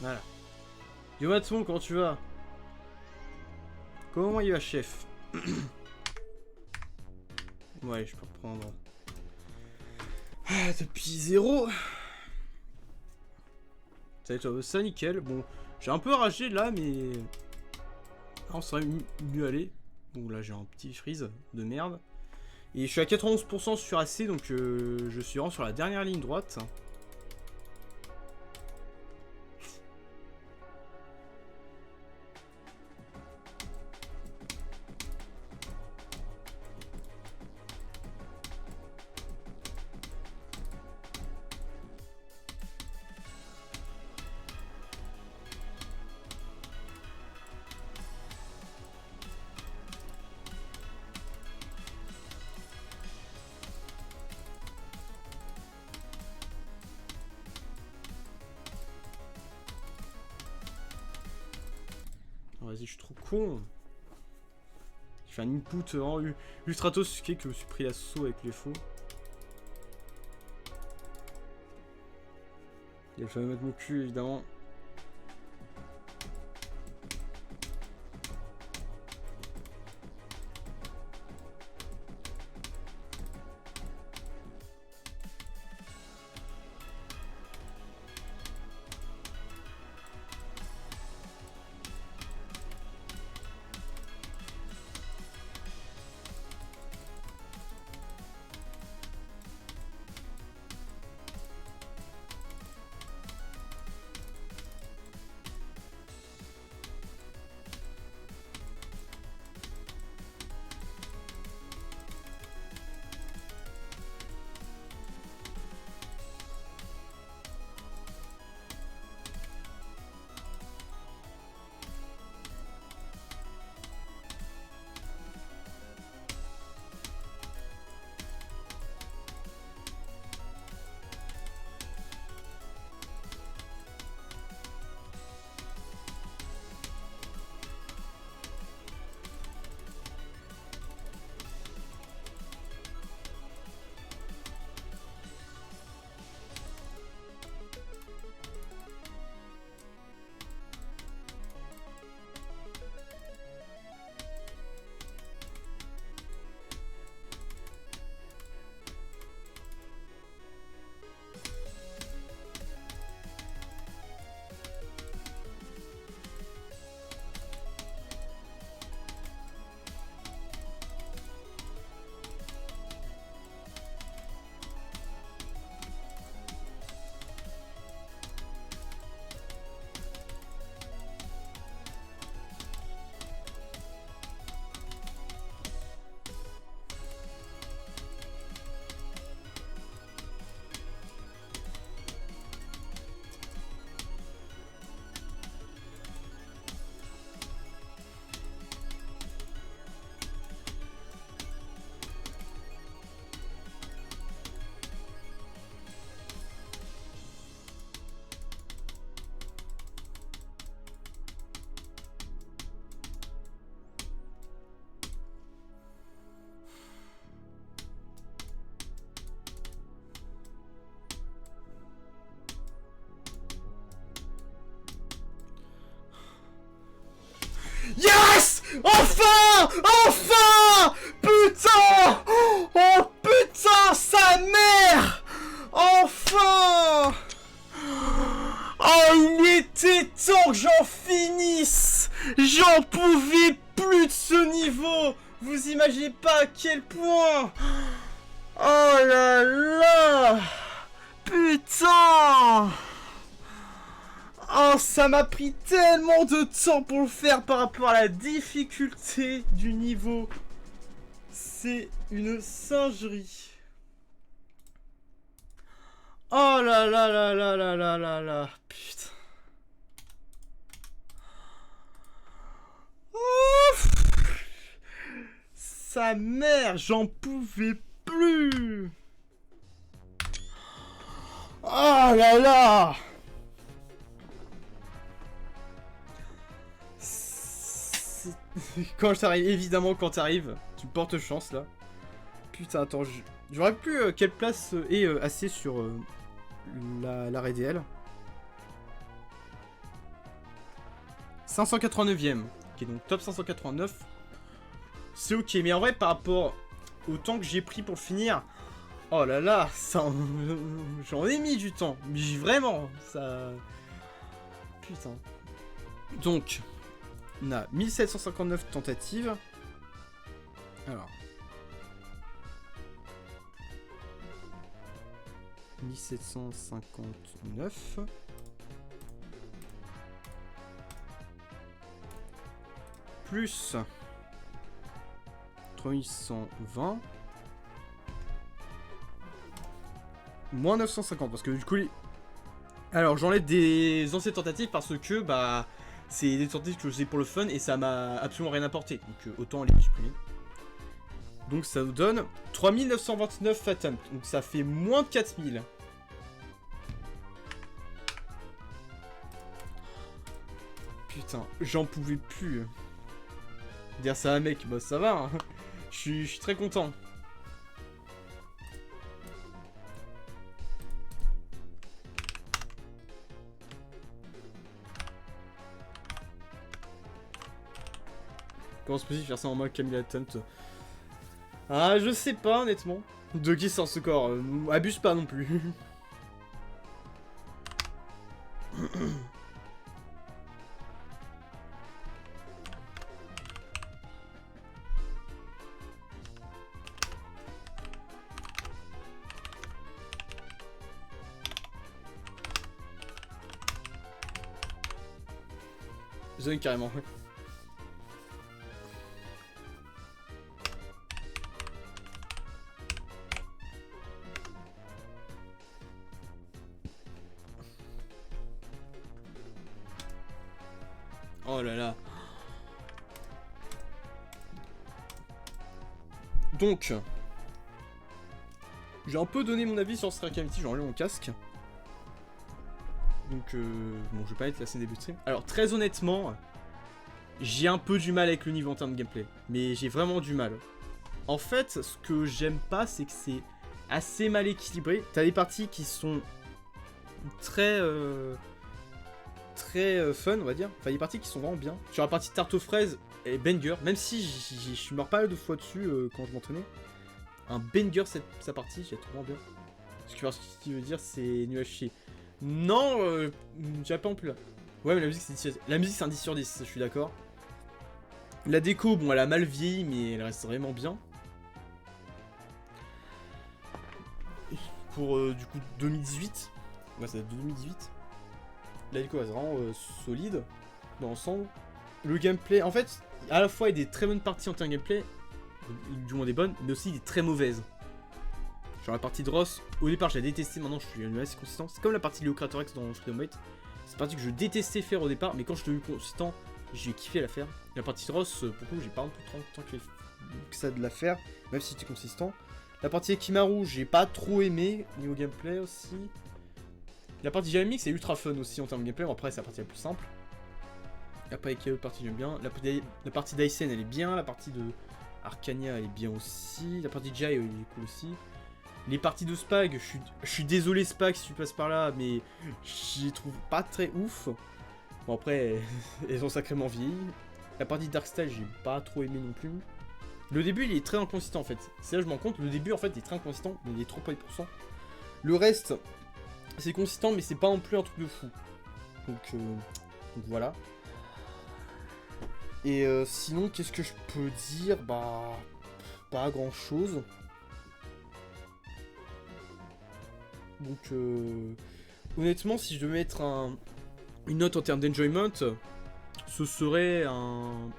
Voilà. Yo Matson, comment tu vas? Comment il va, chef? Ouais, je peux reprendre. Ah, depuis 0. Ça va être ça, nickel. Bon, j'ai un peu ragé là, mais... Ah, on serait mieux aller. Bon, là, j'ai un petit freeze de merde. Et je suis à 91% sur AC, donc je suis vraiment sur la dernière ligne droite. Oh, vas-y, je suis trop con. Je fais un input en Lustratos qui est que je me suis pris l'assaut avec les faux. Il fallait mettre mon cul évidemment. Yes! Enfin! Enfin! Putain! Oh putain, sa mère! Enfin! Oh, il était temps que j'en finisse! J'en pouvais plus de ce niveau! Vous imaginez pas à quel point! Oh là là! Putain! Oh, ça m'a pris tellement de temps pour le faire par rapport à la difficulté du niveau. C'est une singerie. Oh là là là là là là là là. Putain. Oh, sa mère, j'en pouvais plus. Oh là là. Quand t'arrives, évidemment quand t'arrives, tu portes chance là. Putain, attends, j'aurais plus quelle place est assez sur l'arrêt DL. 589ème, qui est donc top 589. C'est ok, mais en vrai, par rapport au temps que j'ai pris pour finir, oh là là, j'en ai mis du temps. Mais vraiment, ça... Putain. Donc... On a 1759 tentatives. Alors. 1759. Plus 3820. Moins 950. Parce que du coup... Alors j'enlève des anciennes tentatives parce que bah... C'est des tentatives que je faisais pour le fun et ça m'a absolument rien apporté. Donc autant les supprimer. Donc ça nous donne 3929 attempts. Donc ça fait moins de 4000. Putain, j'en pouvais plus. Dire ça à un mec, bah ça va, hein. Je suis très content. Comment c'est possible de faire ça en mode Camilla Attempt? Ah, je sais pas, honnêtement. De qui sort ce corps? Abuse pas non plus. Zone carrément. Oh là là. Donc, j'ai un peu donné mon avis sur Star Calamity, j'ai enlevé mon casque. Donc, bon, je vais pas être la scène début de stream. Alors, très honnêtement, j'ai un peu du mal avec le niveau en termes de gameplay. Mais j'ai vraiment du mal. En fait, ce que j'aime pas, c'est que c'est assez mal équilibré. T'as des parties qui sont très fun, on va dire. Enfin, des parties qui sont vraiment bien. Sur la partie tarte aux fraises et banger, même si je suis mort pas mal de fois dessus quand je m'entraînais. Un banger sa partie, j'ai trouvé bien. Ce qui veut dire, c'est nul à chier. Non, j'ai pas en plus là. Ouais, mais la musique c'est un 10 sur 10, je suis d'accord. La déco, bon, elle a mal vieilli, mais elle reste vraiment bien. Pour du coup 2018. Ouais, c'est 2018. La déco est vraiment solide dans l'ensemble. Le gameplay, en fait, à la fois il y a des très bonnes parties en termes de gameplay, du moins des bonnes, mais aussi des très mauvaises. Genre la partie de Ross, au départ je la détestais, maintenant je suis assez consistant. C'est comme la partie de Leo Creator X dans Freedom Fight. C'est une partie que je détestais faire au départ, mais quand je suis devenu consistant, j'ai kiffé la faire. La partie de Ross, pour le coup, j'ai pas un peu trop de temps que ça de la faire, même si c'était consistant. La partie Ekimaru, j'ai pas trop aimé, niveau gameplay aussi. La partie Jamix, c'est ultra fun aussi en termes de gameplay, après c'est la partie la plus simple. Après, avec l'autre partie j'aime bien. La partie d'Aisen elle est bien, la partie de Arcania elle est bien aussi. La partie de Jai elle est cool aussi. Les parties de Spag, je suis désolé Spag si tu passes par là, mais j'y trouve pas très ouf. Bon après, elles ont sacrément vieilli. La partie Darkstyle, j'ai pas trop aimé non plus. Le début, il est très inconsistant en fait. C'est là que je me rends compte, le début en fait, il est très inconsistant, mais il est trop pas %. Le reste, c'est consistant, mais c'est pas non plus un truc de fou. Donc voilà. Et sinon, qu'est-ce que je peux dire? Bah, pas grand chose. Donc, honnêtement, si je devais mettre une note en termes d'enjoyment, ce serait un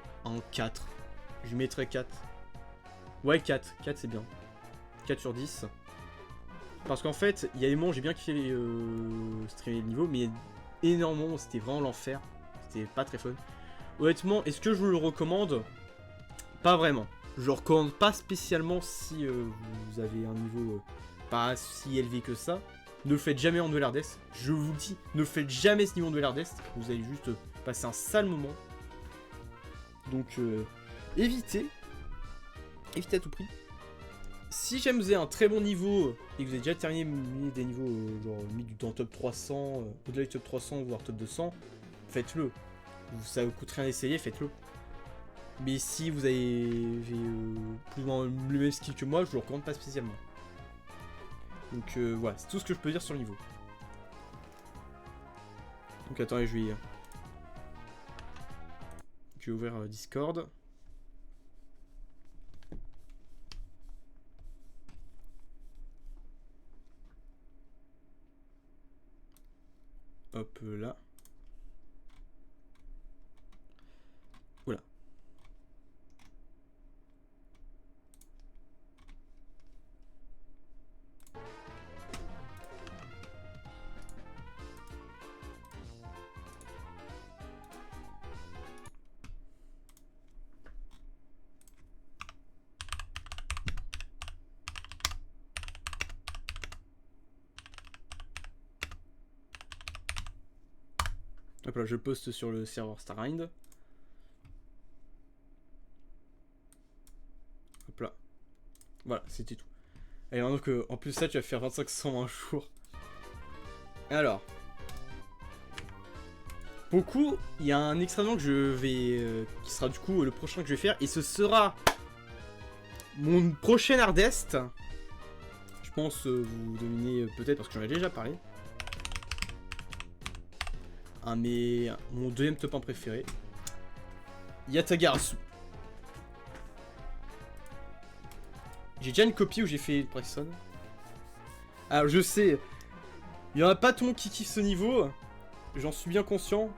4. Je mettrais 4. Ouais, 4. 4, c'est bien. 4 sur 10. Parce qu'en fait, il y a des moments où j'ai bien kiffé streamer le niveau, mais énormément, c'était vraiment l'enfer. C'était pas très fun. Honnêtement, est-ce que je vous le recommande? Pas vraiment. Je le recommande pas spécialement si vous avez un niveau pas si élevé que ça. Ne le faites jamais en Duel Hardest. Je vous le dis, ne faites jamais ce niveau en Duel Hardest. Vous allez juste passer un sale moment. Donc, évitez. Évitez à tout prix. Si jamais vous avez un très bon niveau et que vous avez déjà terminé des niveaux genre mis dans top 300, au-delà du top 300 voire top 200, faites-le. Ça vous coûte rien d'essayer, faites-le. Mais si vous avez plus ou moins le même skill que moi, je vous le recommande pas spécialement. Donc voilà, c'est tout ce que je peux dire sur le niveau. Donc attendez, je vais ouvrir Discord. Hop là. Oula. Hop là, je poste sur le serveur Starrind. Hop là. Voilà, c'était tout. Et donc, en plus ça, tu vas faire 2500 un jour. Alors. Pour le coup, il y a un extrêmement que je vais... qui sera du coup le prochain que je vais faire. Et ce sera... mon prochain Hardest. Je pense vous devinez peut-être parce que j'en ai déjà parlé. Mon deuxième top 1 préféré. Yatagarasu. J'ai déjà une copie où j'ai fait Preston. Alors je sais, il n'y en a pas tout le monde qui kiffe ce niveau. J'en suis bien conscient.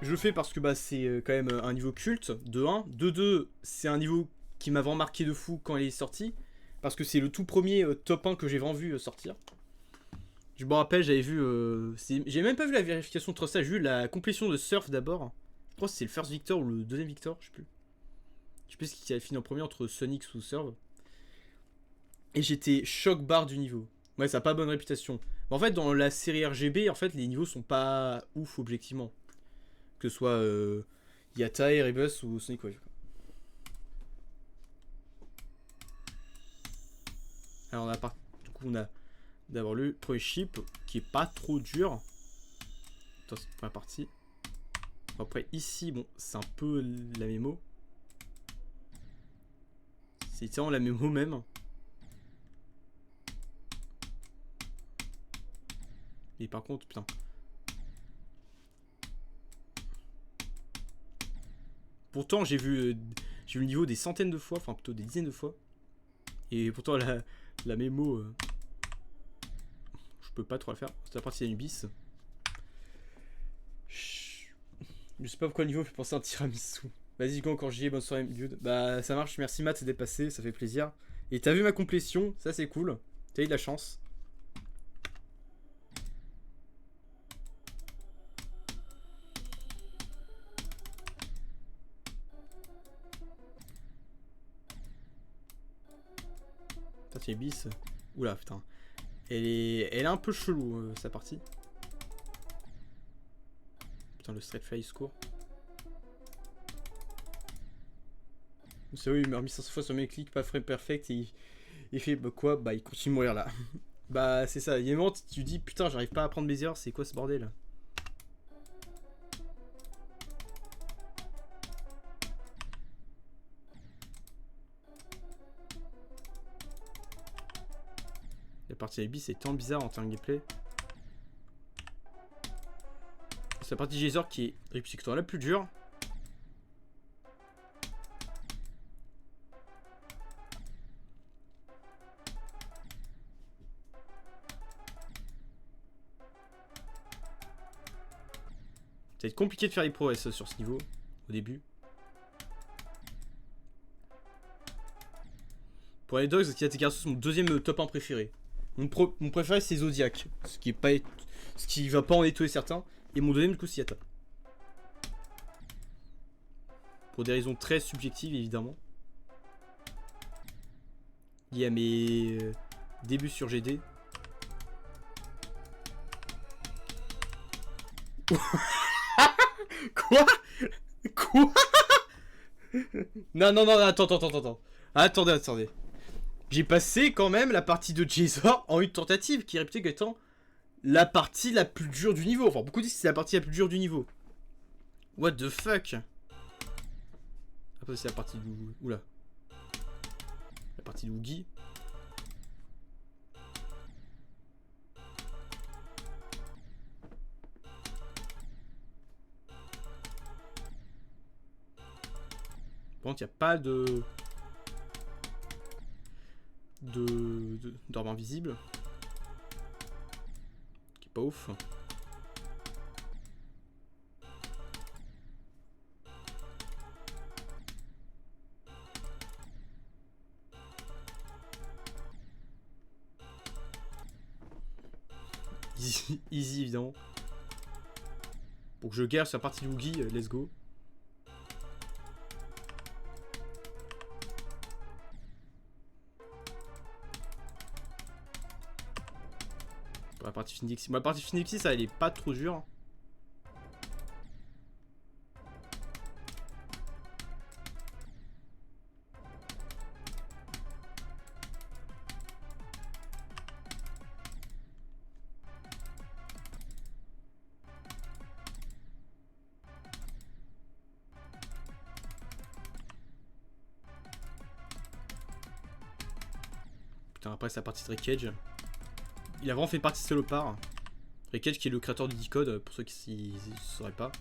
Je le fais parce que bah, c'est quand même un niveau culte, de 1. De 2, c'est un niveau qui m'a vraiment marqué de fou quand il est sorti. Parce que c'est le tout premier top 1 que j'ai vraiment vu sortir. Je me rappelle, j'avais vu... j'ai même pas vu la vérification de ça, j'ai vu la complétion de Surf d'abord. Je crois que c'est le first victor ou le deuxième victor, je sais plus. Je sais plus ce qui a fini en premier entre Sonic ou Surf. Et j'étais choc barre du niveau. Ouais, ça a pas bonne réputation. Mais en fait, dans la série RGB, en fait, les niveaux sont pas ouf objectivement. Que ce soit Yata, Erebus ou Sonic Wave. Alors, du coup, on a d'abord le premier chip qui est pas trop dur. Attends, c'est la première partie. Après, ici, bon, c'est un peu la mémo. C'est littéralement la mémo même. Et par contre, putain. Pourtant, j'ai vu le niveau des centaines de fois, enfin plutôt des dizaines de fois. Et pourtant, la mémo, je peux pas trop la faire. C'est la partie d'Anubis. Je sais pas pourquoi le niveau me fait penser à un tiramisu. Vas-y, go, quand j'y ai, bonne soirée, dude. Bah, ça marche, merci Matt, d'être passé, ça fait plaisir. Et t'as vu ma complétion, ça c'est cool. T'as eu de la chance. Partie bis. Oula, putain. Elle est un peu chelou, sa partie. Putain, le straight fly se court. C'est vrai, il m'a remis 500 fois sur mes clics, pas frame perfect, et il fait bah, quoi? Bah, il continue de mourir là. Bah, c'est ça. Il y a un moment, tu dis putain, j'arrive pas à prendre mes erreurs, c'est quoi ce bordel? La partie Ibis est tant bizarre en termes de gameplay. C'est la partie Geyser qui est réputation la plus dure. Ça va être compliqué de faire les prouesses sur ce niveau, au début. Pour les dogs, Yatagarasu, c'est mon deuxième top 1 préféré. Mon préféré, c'est Zodiac, ce qui va pas en étonner certains. Et mon deuxième, du coup, c'est Yata. Pour des raisons très subjectives, évidemment. Il y a mes débuts sur GD. Quoi? Quoi? Non, attends. Attendez. J'ai passé quand même la partie de Jazor en une tentative qui est réputée comme étant la partie la plus dure du niveau. Enfin, beaucoup disent que c'est la partie la plus dure du niveau. What the fuck? Après, c'est la partie du... Oula. La partie de Woogie. Par contre, il n'y a pas d'orbe invisible. Qui est pas ouf. Easy évidemment. Pour que je guerre sur la partie de Woogie, let's go. Pour la partie Phoenix. La partie Phoenix, ça elle est pas trop dure. après c'est la partie de Wreckage. Il a vraiment fait une partie salopard. Wreckage qui est le créateur du Decode, pour ceux qui ne sauraient pas.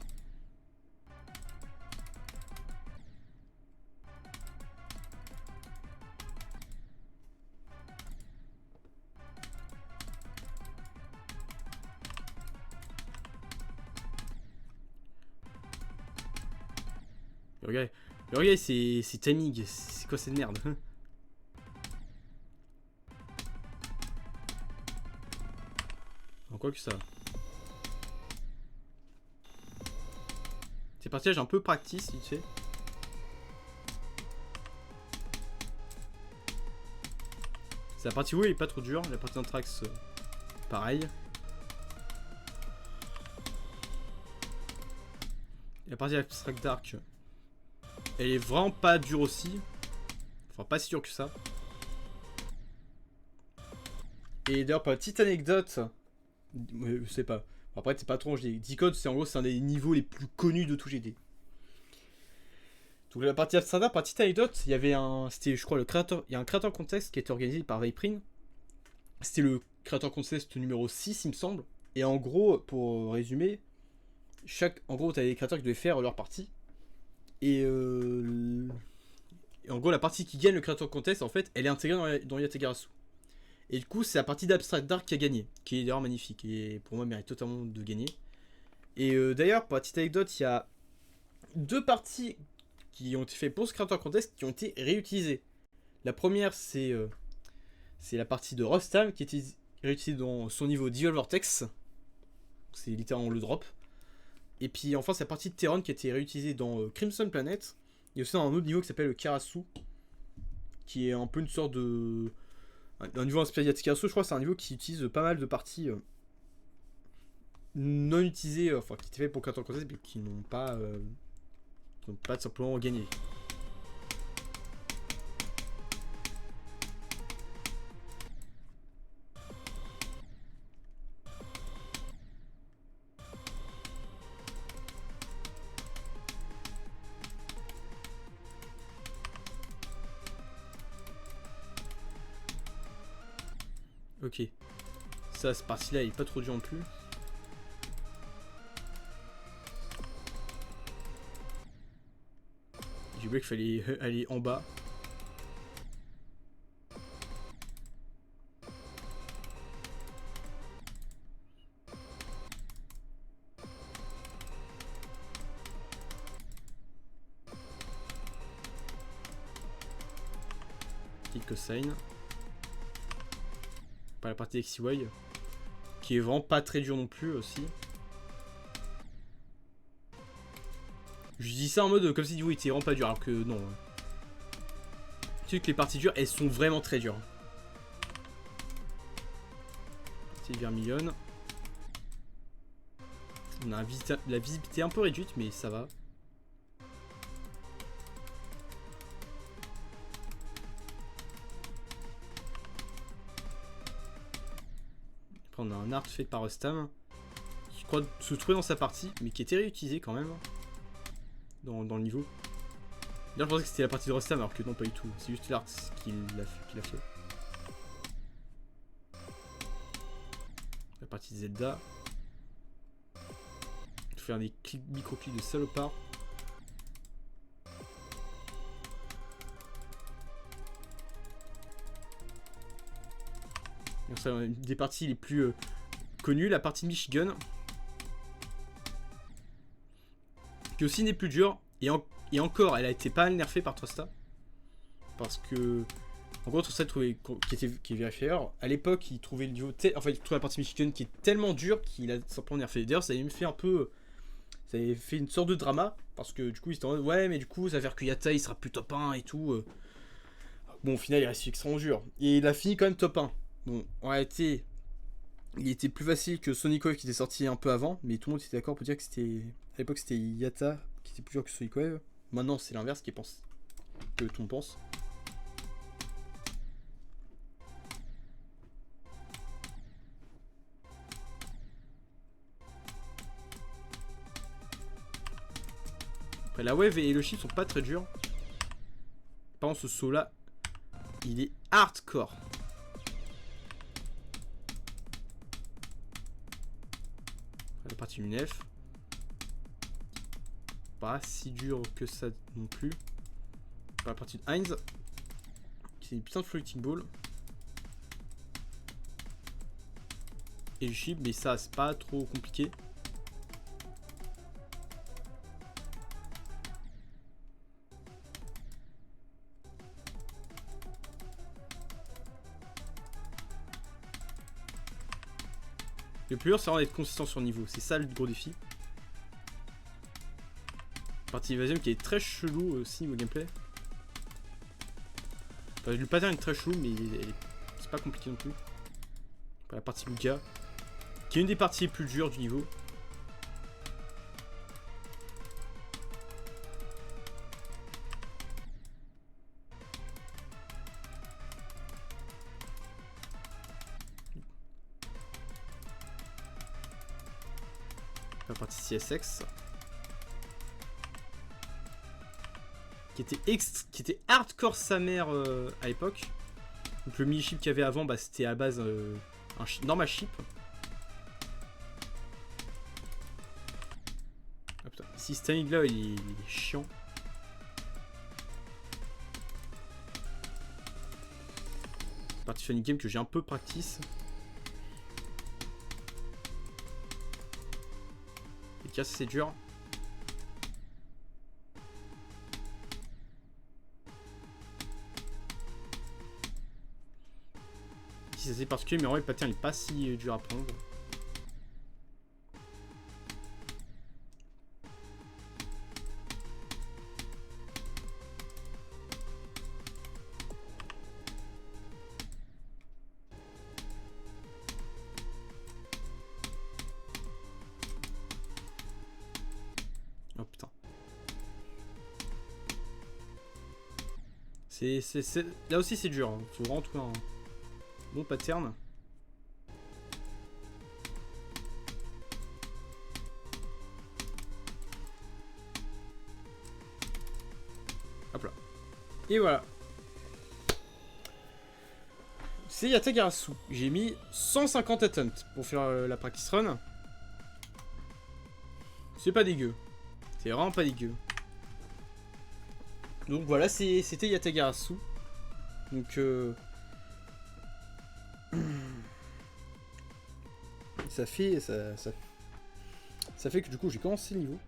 Regardez, c'est timing, c'est quoi cette merde? En quoi que ça. Ces parties-là, j'ai un peu practice, tu sais. C'est la partie où elle est pas trop dure, la partie d'Anthrax, pareil. La partie Abstract Dark, elle est vraiment pas dure aussi. Enfin, pas si dure que ça. Et d'ailleurs, pour la petite anecdote, je sais pas. Après, c'est pas trop, je dis. Decode, c'est en gros, c'est un des niveaux les plus connus de tout GD. Donc, la partie Abstract Dark, petite anecdote, il y avait un. C'était, je crois, le créateur. Il y a un créateur contest qui a été organisé par Vaprin. C'était le créateur contest numéro 6, il me semble. Et en gros, pour résumer, en gros, t'avais des créateurs qui devaient faire leur partie. Et en gros, la partie qui gagne le créateur contest, en fait, elle est intégrée dans Yategarasu. Et du coup, c'est la partie d'Abstract Dark qui a gagné, qui est d'ailleurs magnifique et pour moi mérite totalement de gagner. Et d'ailleurs, pour la petite anecdote, il y a 2 parties qui ont été faites pour ce créateur contest qui ont été réutilisées. La première, c'est la partie de Rostam qui était réutilisée dans son niveau Dual Vortex. C'est littéralement le drop. Et puis enfin, c'est la partie de Terran qui a été réutilisée dans Crimson Planet. Il y a aussi un autre niveau qui s'appelle le Karasu, qui est un peu une sorte de. Un niveau inspiré Yatekarasu, je crois que c'est un niveau qui utilise pas mal de parties non utilisées, enfin qui étaient faites pour 4 contest, mais qui n'ont pas tout simplement gagné. Ok. Ça, cette partie-là, elle est pas trop dure non plus. J'ai oublié qu'il fallait aller en bas. Kill sign. Pas la partie XY, qui est vraiment pas très dur non plus aussi. Je dis ça en mode comme si il était vraiment pas dur, alors que non. Tu sais que les parties dures, elles sont vraiment très dures. Partie de Vermilion. On a la visibilité un peu réduite, mais ça va. Après, on a un art fait par Rustam, qui croit se trouver dans sa partie, mais qui était réutilisé quand même dans le niveau. D'ailleurs, je pensais que c'était la partie de Rustam, alors que non, pas du tout. C'est juste l'art qu'il a fait. La partie de Zelda. Il faut faire des micro-clips de salopard. C'est une des parties les plus connues, la partie de Michigan. Qui aussi n'est plus dure. Et encore, elle a été pas mal nerfée par Trosta. Parce que. En gros, Trosta qui est vérifieur. À l'époque, il trouvait le niveau. Enfin, il trouvait la partie Michigan qui est tellement dure qu'il a simplement nerfé. D'ailleurs, ça avait fait un peu. Ça avait fait une sorte de drama. Parce que du coup, il était en mode. Ouais, mais du coup, ça veut dire que Yata il sera plus top 1 et tout. Bon, au final, il reste extrêmement dur. Et il a fini quand même top 1. Bon, en réalité, il était plus facile que Sonic Wave qui était sorti un peu avant, mais tout le monde était d'accord pour dire que c'était. À l'époque, c'était Yata qui était plus dur que Sonic Wave. Maintenant, c'est l'inverse que tout le monde pense. Après, la Wave et le shift sont pas très durs. Par contre, ce saut là, il est hardcore. partie Lunef. Pas si dur que ça non plus. La partie de Heinz. C'est une putain de floating ball. Et le chip, mais ça, c'est pas trop compliqué. Le plus dur, c'est vraiment d'être consistant sur le niveau. C'est ça le gros défi. Partie évasion qui est très chelou aussi au gameplay. Enfin, le pattern est très chelou, mais c'est pas compliqué non plus. La partie Luca, qui est une des parties les plus dures du niveau. La partie CSX. Qui était hardcore sa mère à l'époque. Donc le mini-chip qu'il y avait avant, bah, c'était à base un normal chip. Ah putain, si ce timing là il est chiant. Partie funny game que j'ai un peu practice. Les casses c'est dur. C'est assez particulier, mais en vrai le pattern n'est pas si dur à prendre. Oh putain. Là aussi c'est dur, hein. Faut vraiment trouver un bon pattern. Hop là. Et voilà. C'est Yatagarasu. J'ai mis 150 attempts pour faire la practice run. C'est pas dégueu. C'est vraiment pas dégueu. Donc voilà, c'était Yatagarasu. Donc ça fait que du coup j'ai commencé le niveau.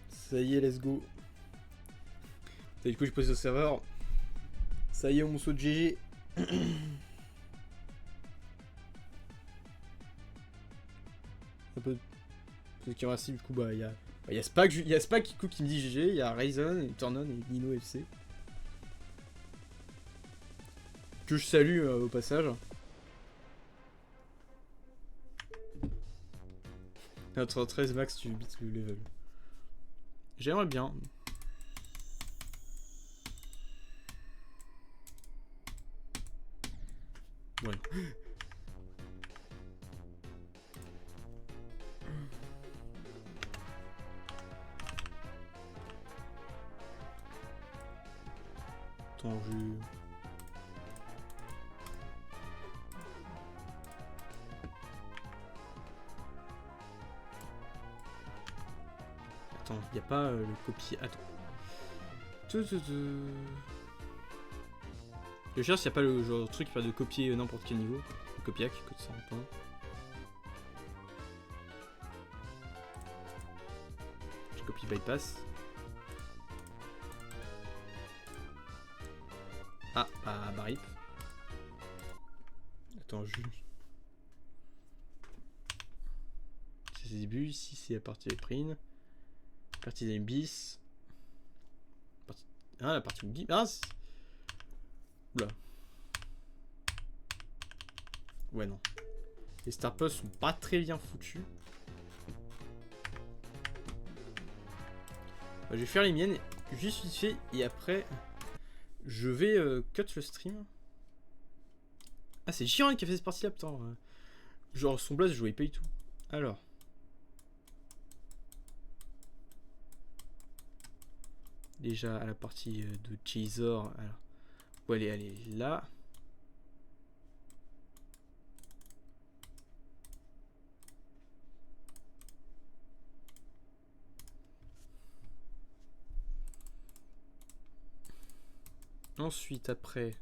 Ça y est, let's go. Et du coup j'ai posé au serveur. Ça y est, on saut de GG. Un peu ceux qui restent, du coup bah il y a Spack, qui me dit GG, il y a Ryzen, et Turnon et Nino FC. Que je salue au passage. Notre 13 max, tu bites le level. J'aimerais bien. Ouais. Attends, Attends, il n'y a pas le copier. Attends. Je cherche s'il n'y a pas le genre de truc qui permet de copier n'importe quel niveau. Le copiac, que ça entend. Je copie bypass. Ah, bah rip. Attends, c'est le début, ici c'est la partie print. Partie des bis. Ah, la partie bis. Ah, oula. Ouais, non. Les star posts sont pas très bien foutus. Je vais faire les miennes, juste vite fait, et après, je vais cut le stream. Ah, c'est Giron qui a fait cette partie-là, putain. Genre, son blast, je jouais pas du tout. Alors. déjà à la partie de Chaser. Alors, où elle est là. Ensuite, après...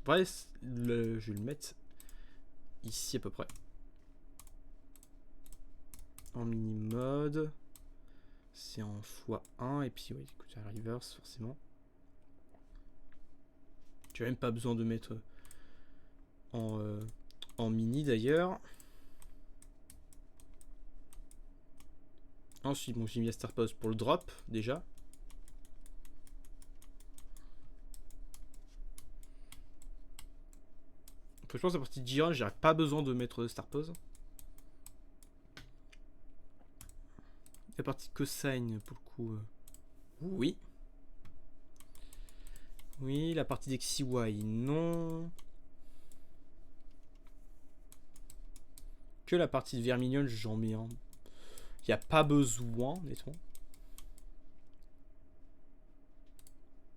Bref, je vais le mettre ici à peu près. En mini mode. C'est en x1 et puis oui, écoute, à la reverse forcément. Tu n'as même pas besoin de mettre en mini d'ailleurs. Ensuite, bon, j'ai mis la Star Pause pour le drop déjà. Je pense que la partie de Giron, j'aurais pas besoin de mettre de Star Pause. La partie cosine, pour le coup, oui. Oui, la partie d'XY, non. Que la partie de Vermilion, j'en mets un. Il n'y a pas besoin, honnêtement.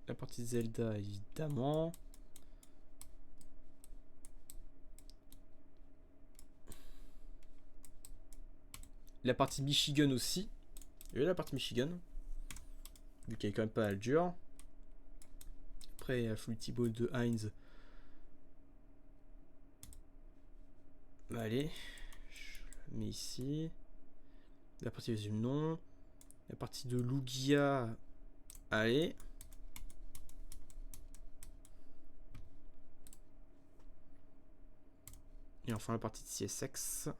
La partie de Zelda, évidemment. La partie Michigan aussi. Et la partie Michigan. Vu qu'elle est quand même pas mal dure. Après, la Fruity Ball de Heinz. Allez. Je la mets ici. La partie du non. La partie de Lugia. Allez. Et enfin la partie de CSX.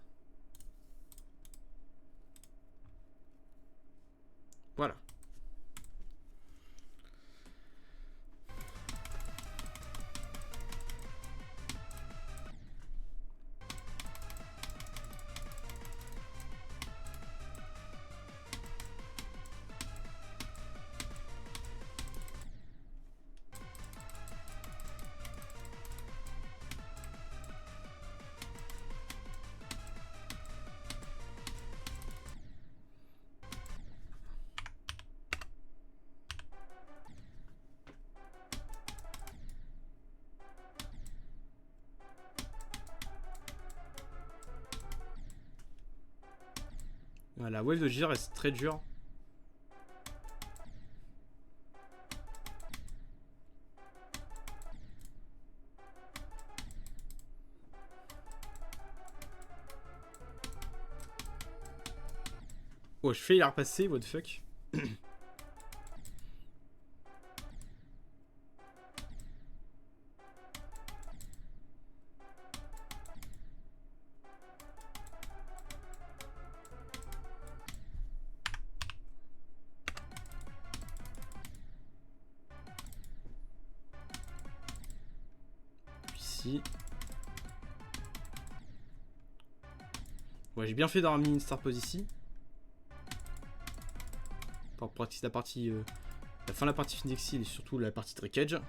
Voilà. La wave de Gir reste très dure. Oh, je fais il a repassé, what the fuck. Ici. Ouais, j'ai bien fait d'avoir mis une Star Pose ici. Pour practice la partie... la fin de la partie Finexil et surtout la partie Trickage.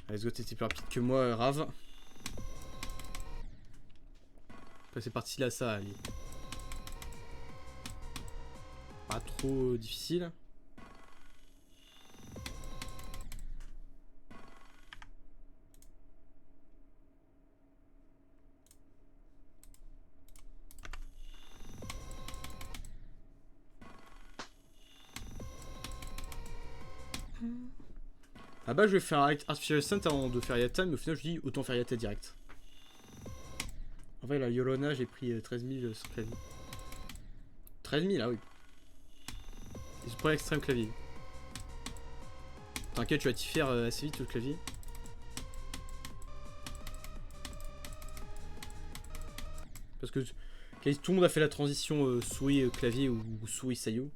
Let's go, t'étais plus rapide que moi, Rav. Après, c'est parti là, ça, allez. Pas trop difficile. Ah bah je vais faire un Artificial Ascent avant de faire Yata, mais au final je dis autant faire Yata direct. En vrai la Yorona j'ai pris 13 000 sur clavier. 13 000 ah oui. Et c'est pas l'extrême clavier. T'inquiète, tu vas t'y faire assez vite le clavier. Parce que tout le monde a fait la transition souris clavier ou souris Sayo.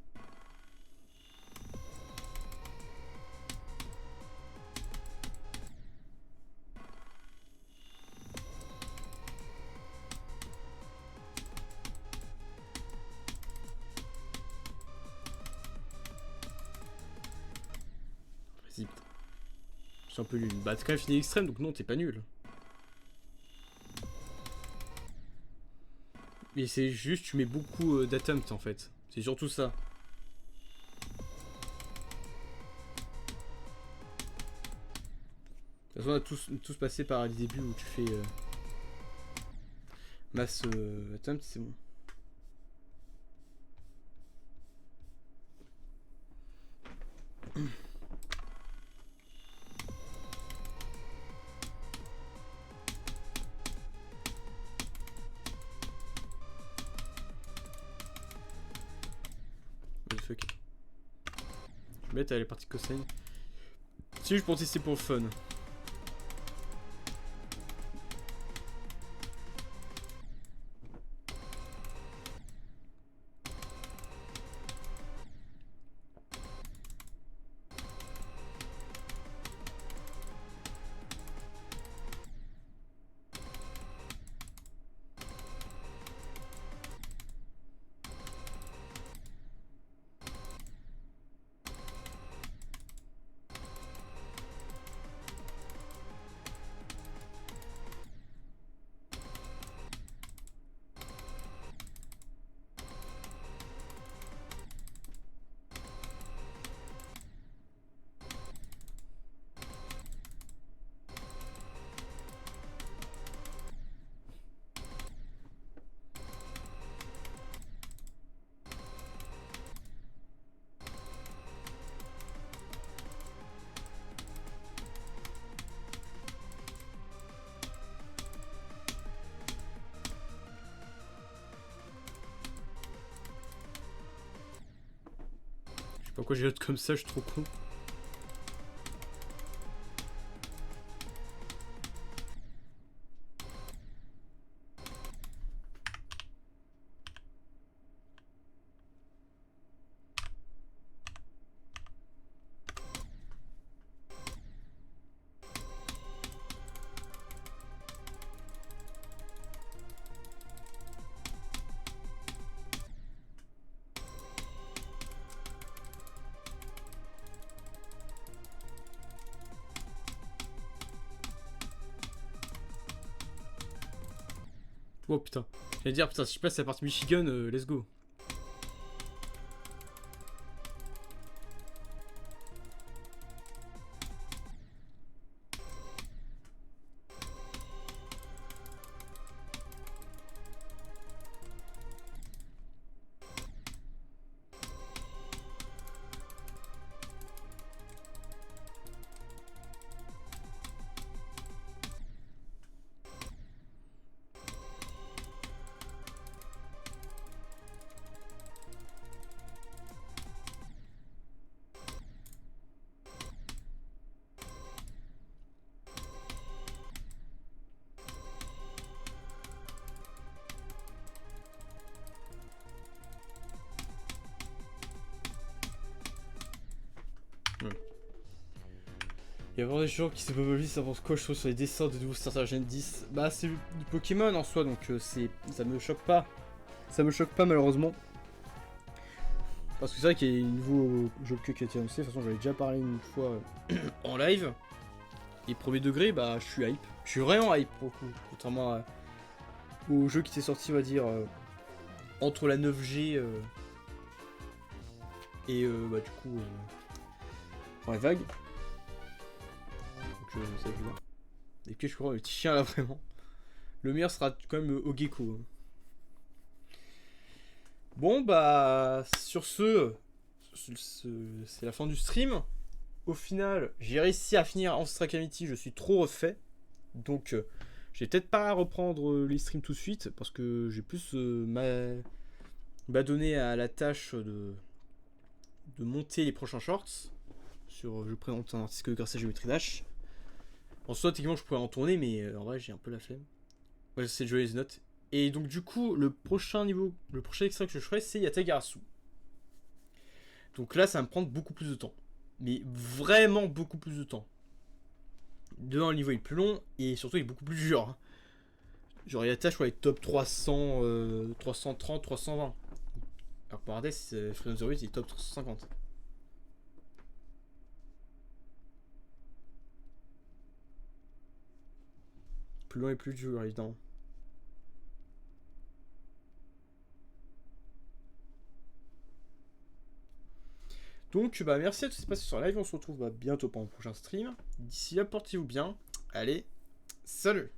C'est un peu nul. Bah, t'as quand même fini extrême, donc non, t'es pas nul. Mais c'est juste, tu mets beaucoup d'attempts en fait. C'est surtout ça. De toute façon, on a tous passé par les débuts où tu fais masse attempt, c'est bon. Fuck. Je vais mettre à les parties cosine. C'est juste pour tester pour le fun. Pourquoi j'ai l'autre comme ça, je suis trop con. Oh putain. J'allais dire, putain, si je passe la partie Michigan, let's go. Il y a vraiment des gens qui se peuvent savoir ce quoi je trouve sur les dessins de nouveaux starters Gen 10. Bah c'est du Pokémon en soi, donc ça me choque pas. Ça me choque pas malheureusement. Parce que c'est vrai qu'il y a un nouveau jeu qui a été annoncé, de toute façon j'en avais déjà parlé une fois en live. Et premier degré, bah je suis hype. Je suis vraiment hype pour le coup, contrairement au jeu qui s'est sorti on va dire entre la 9G et bah du coup dans les vagues. Ça va bien. Et puis je crois le petit chien là vraiment. Le meilleur sera quand même au gecko. Bon bah sur c'est la fin du stream. Au final j'ai réussi à finir Amstrad Calamity, je suis trop refait. Donc je vais peut-être pas reprendre les streams tout de suite parce que j'ai plus m'adonné à la tâche de monter les prochains shorts. Je présente un artiste grâce à Geometry Dash. En soi, techniquement, je pourrais en tourner, mais en vrai, j'ai un peu la flemme. Ouais, c'est de jouer les notes. Et donc, du coup, le prochain extrait que je ferai, c'est Yatagarasu. Donc là, ça va me prendre beaucoup plus de temps. Mais vraiment beaucoup plus de temps. Le niveau est plus long, et surtout, il est beaucoup plus dur. Genre, Yata, je crois, est top 300, 330, 320. Alors que Paradise, Freedom Zero 8, il est top 350. plus long et plus dur, évidemment. Donc, bah, merci à tous qui sont passés sur live. On se retrouve bientôt pour un prochain stream. D'ici là, portez-vous bien. Allez, salut!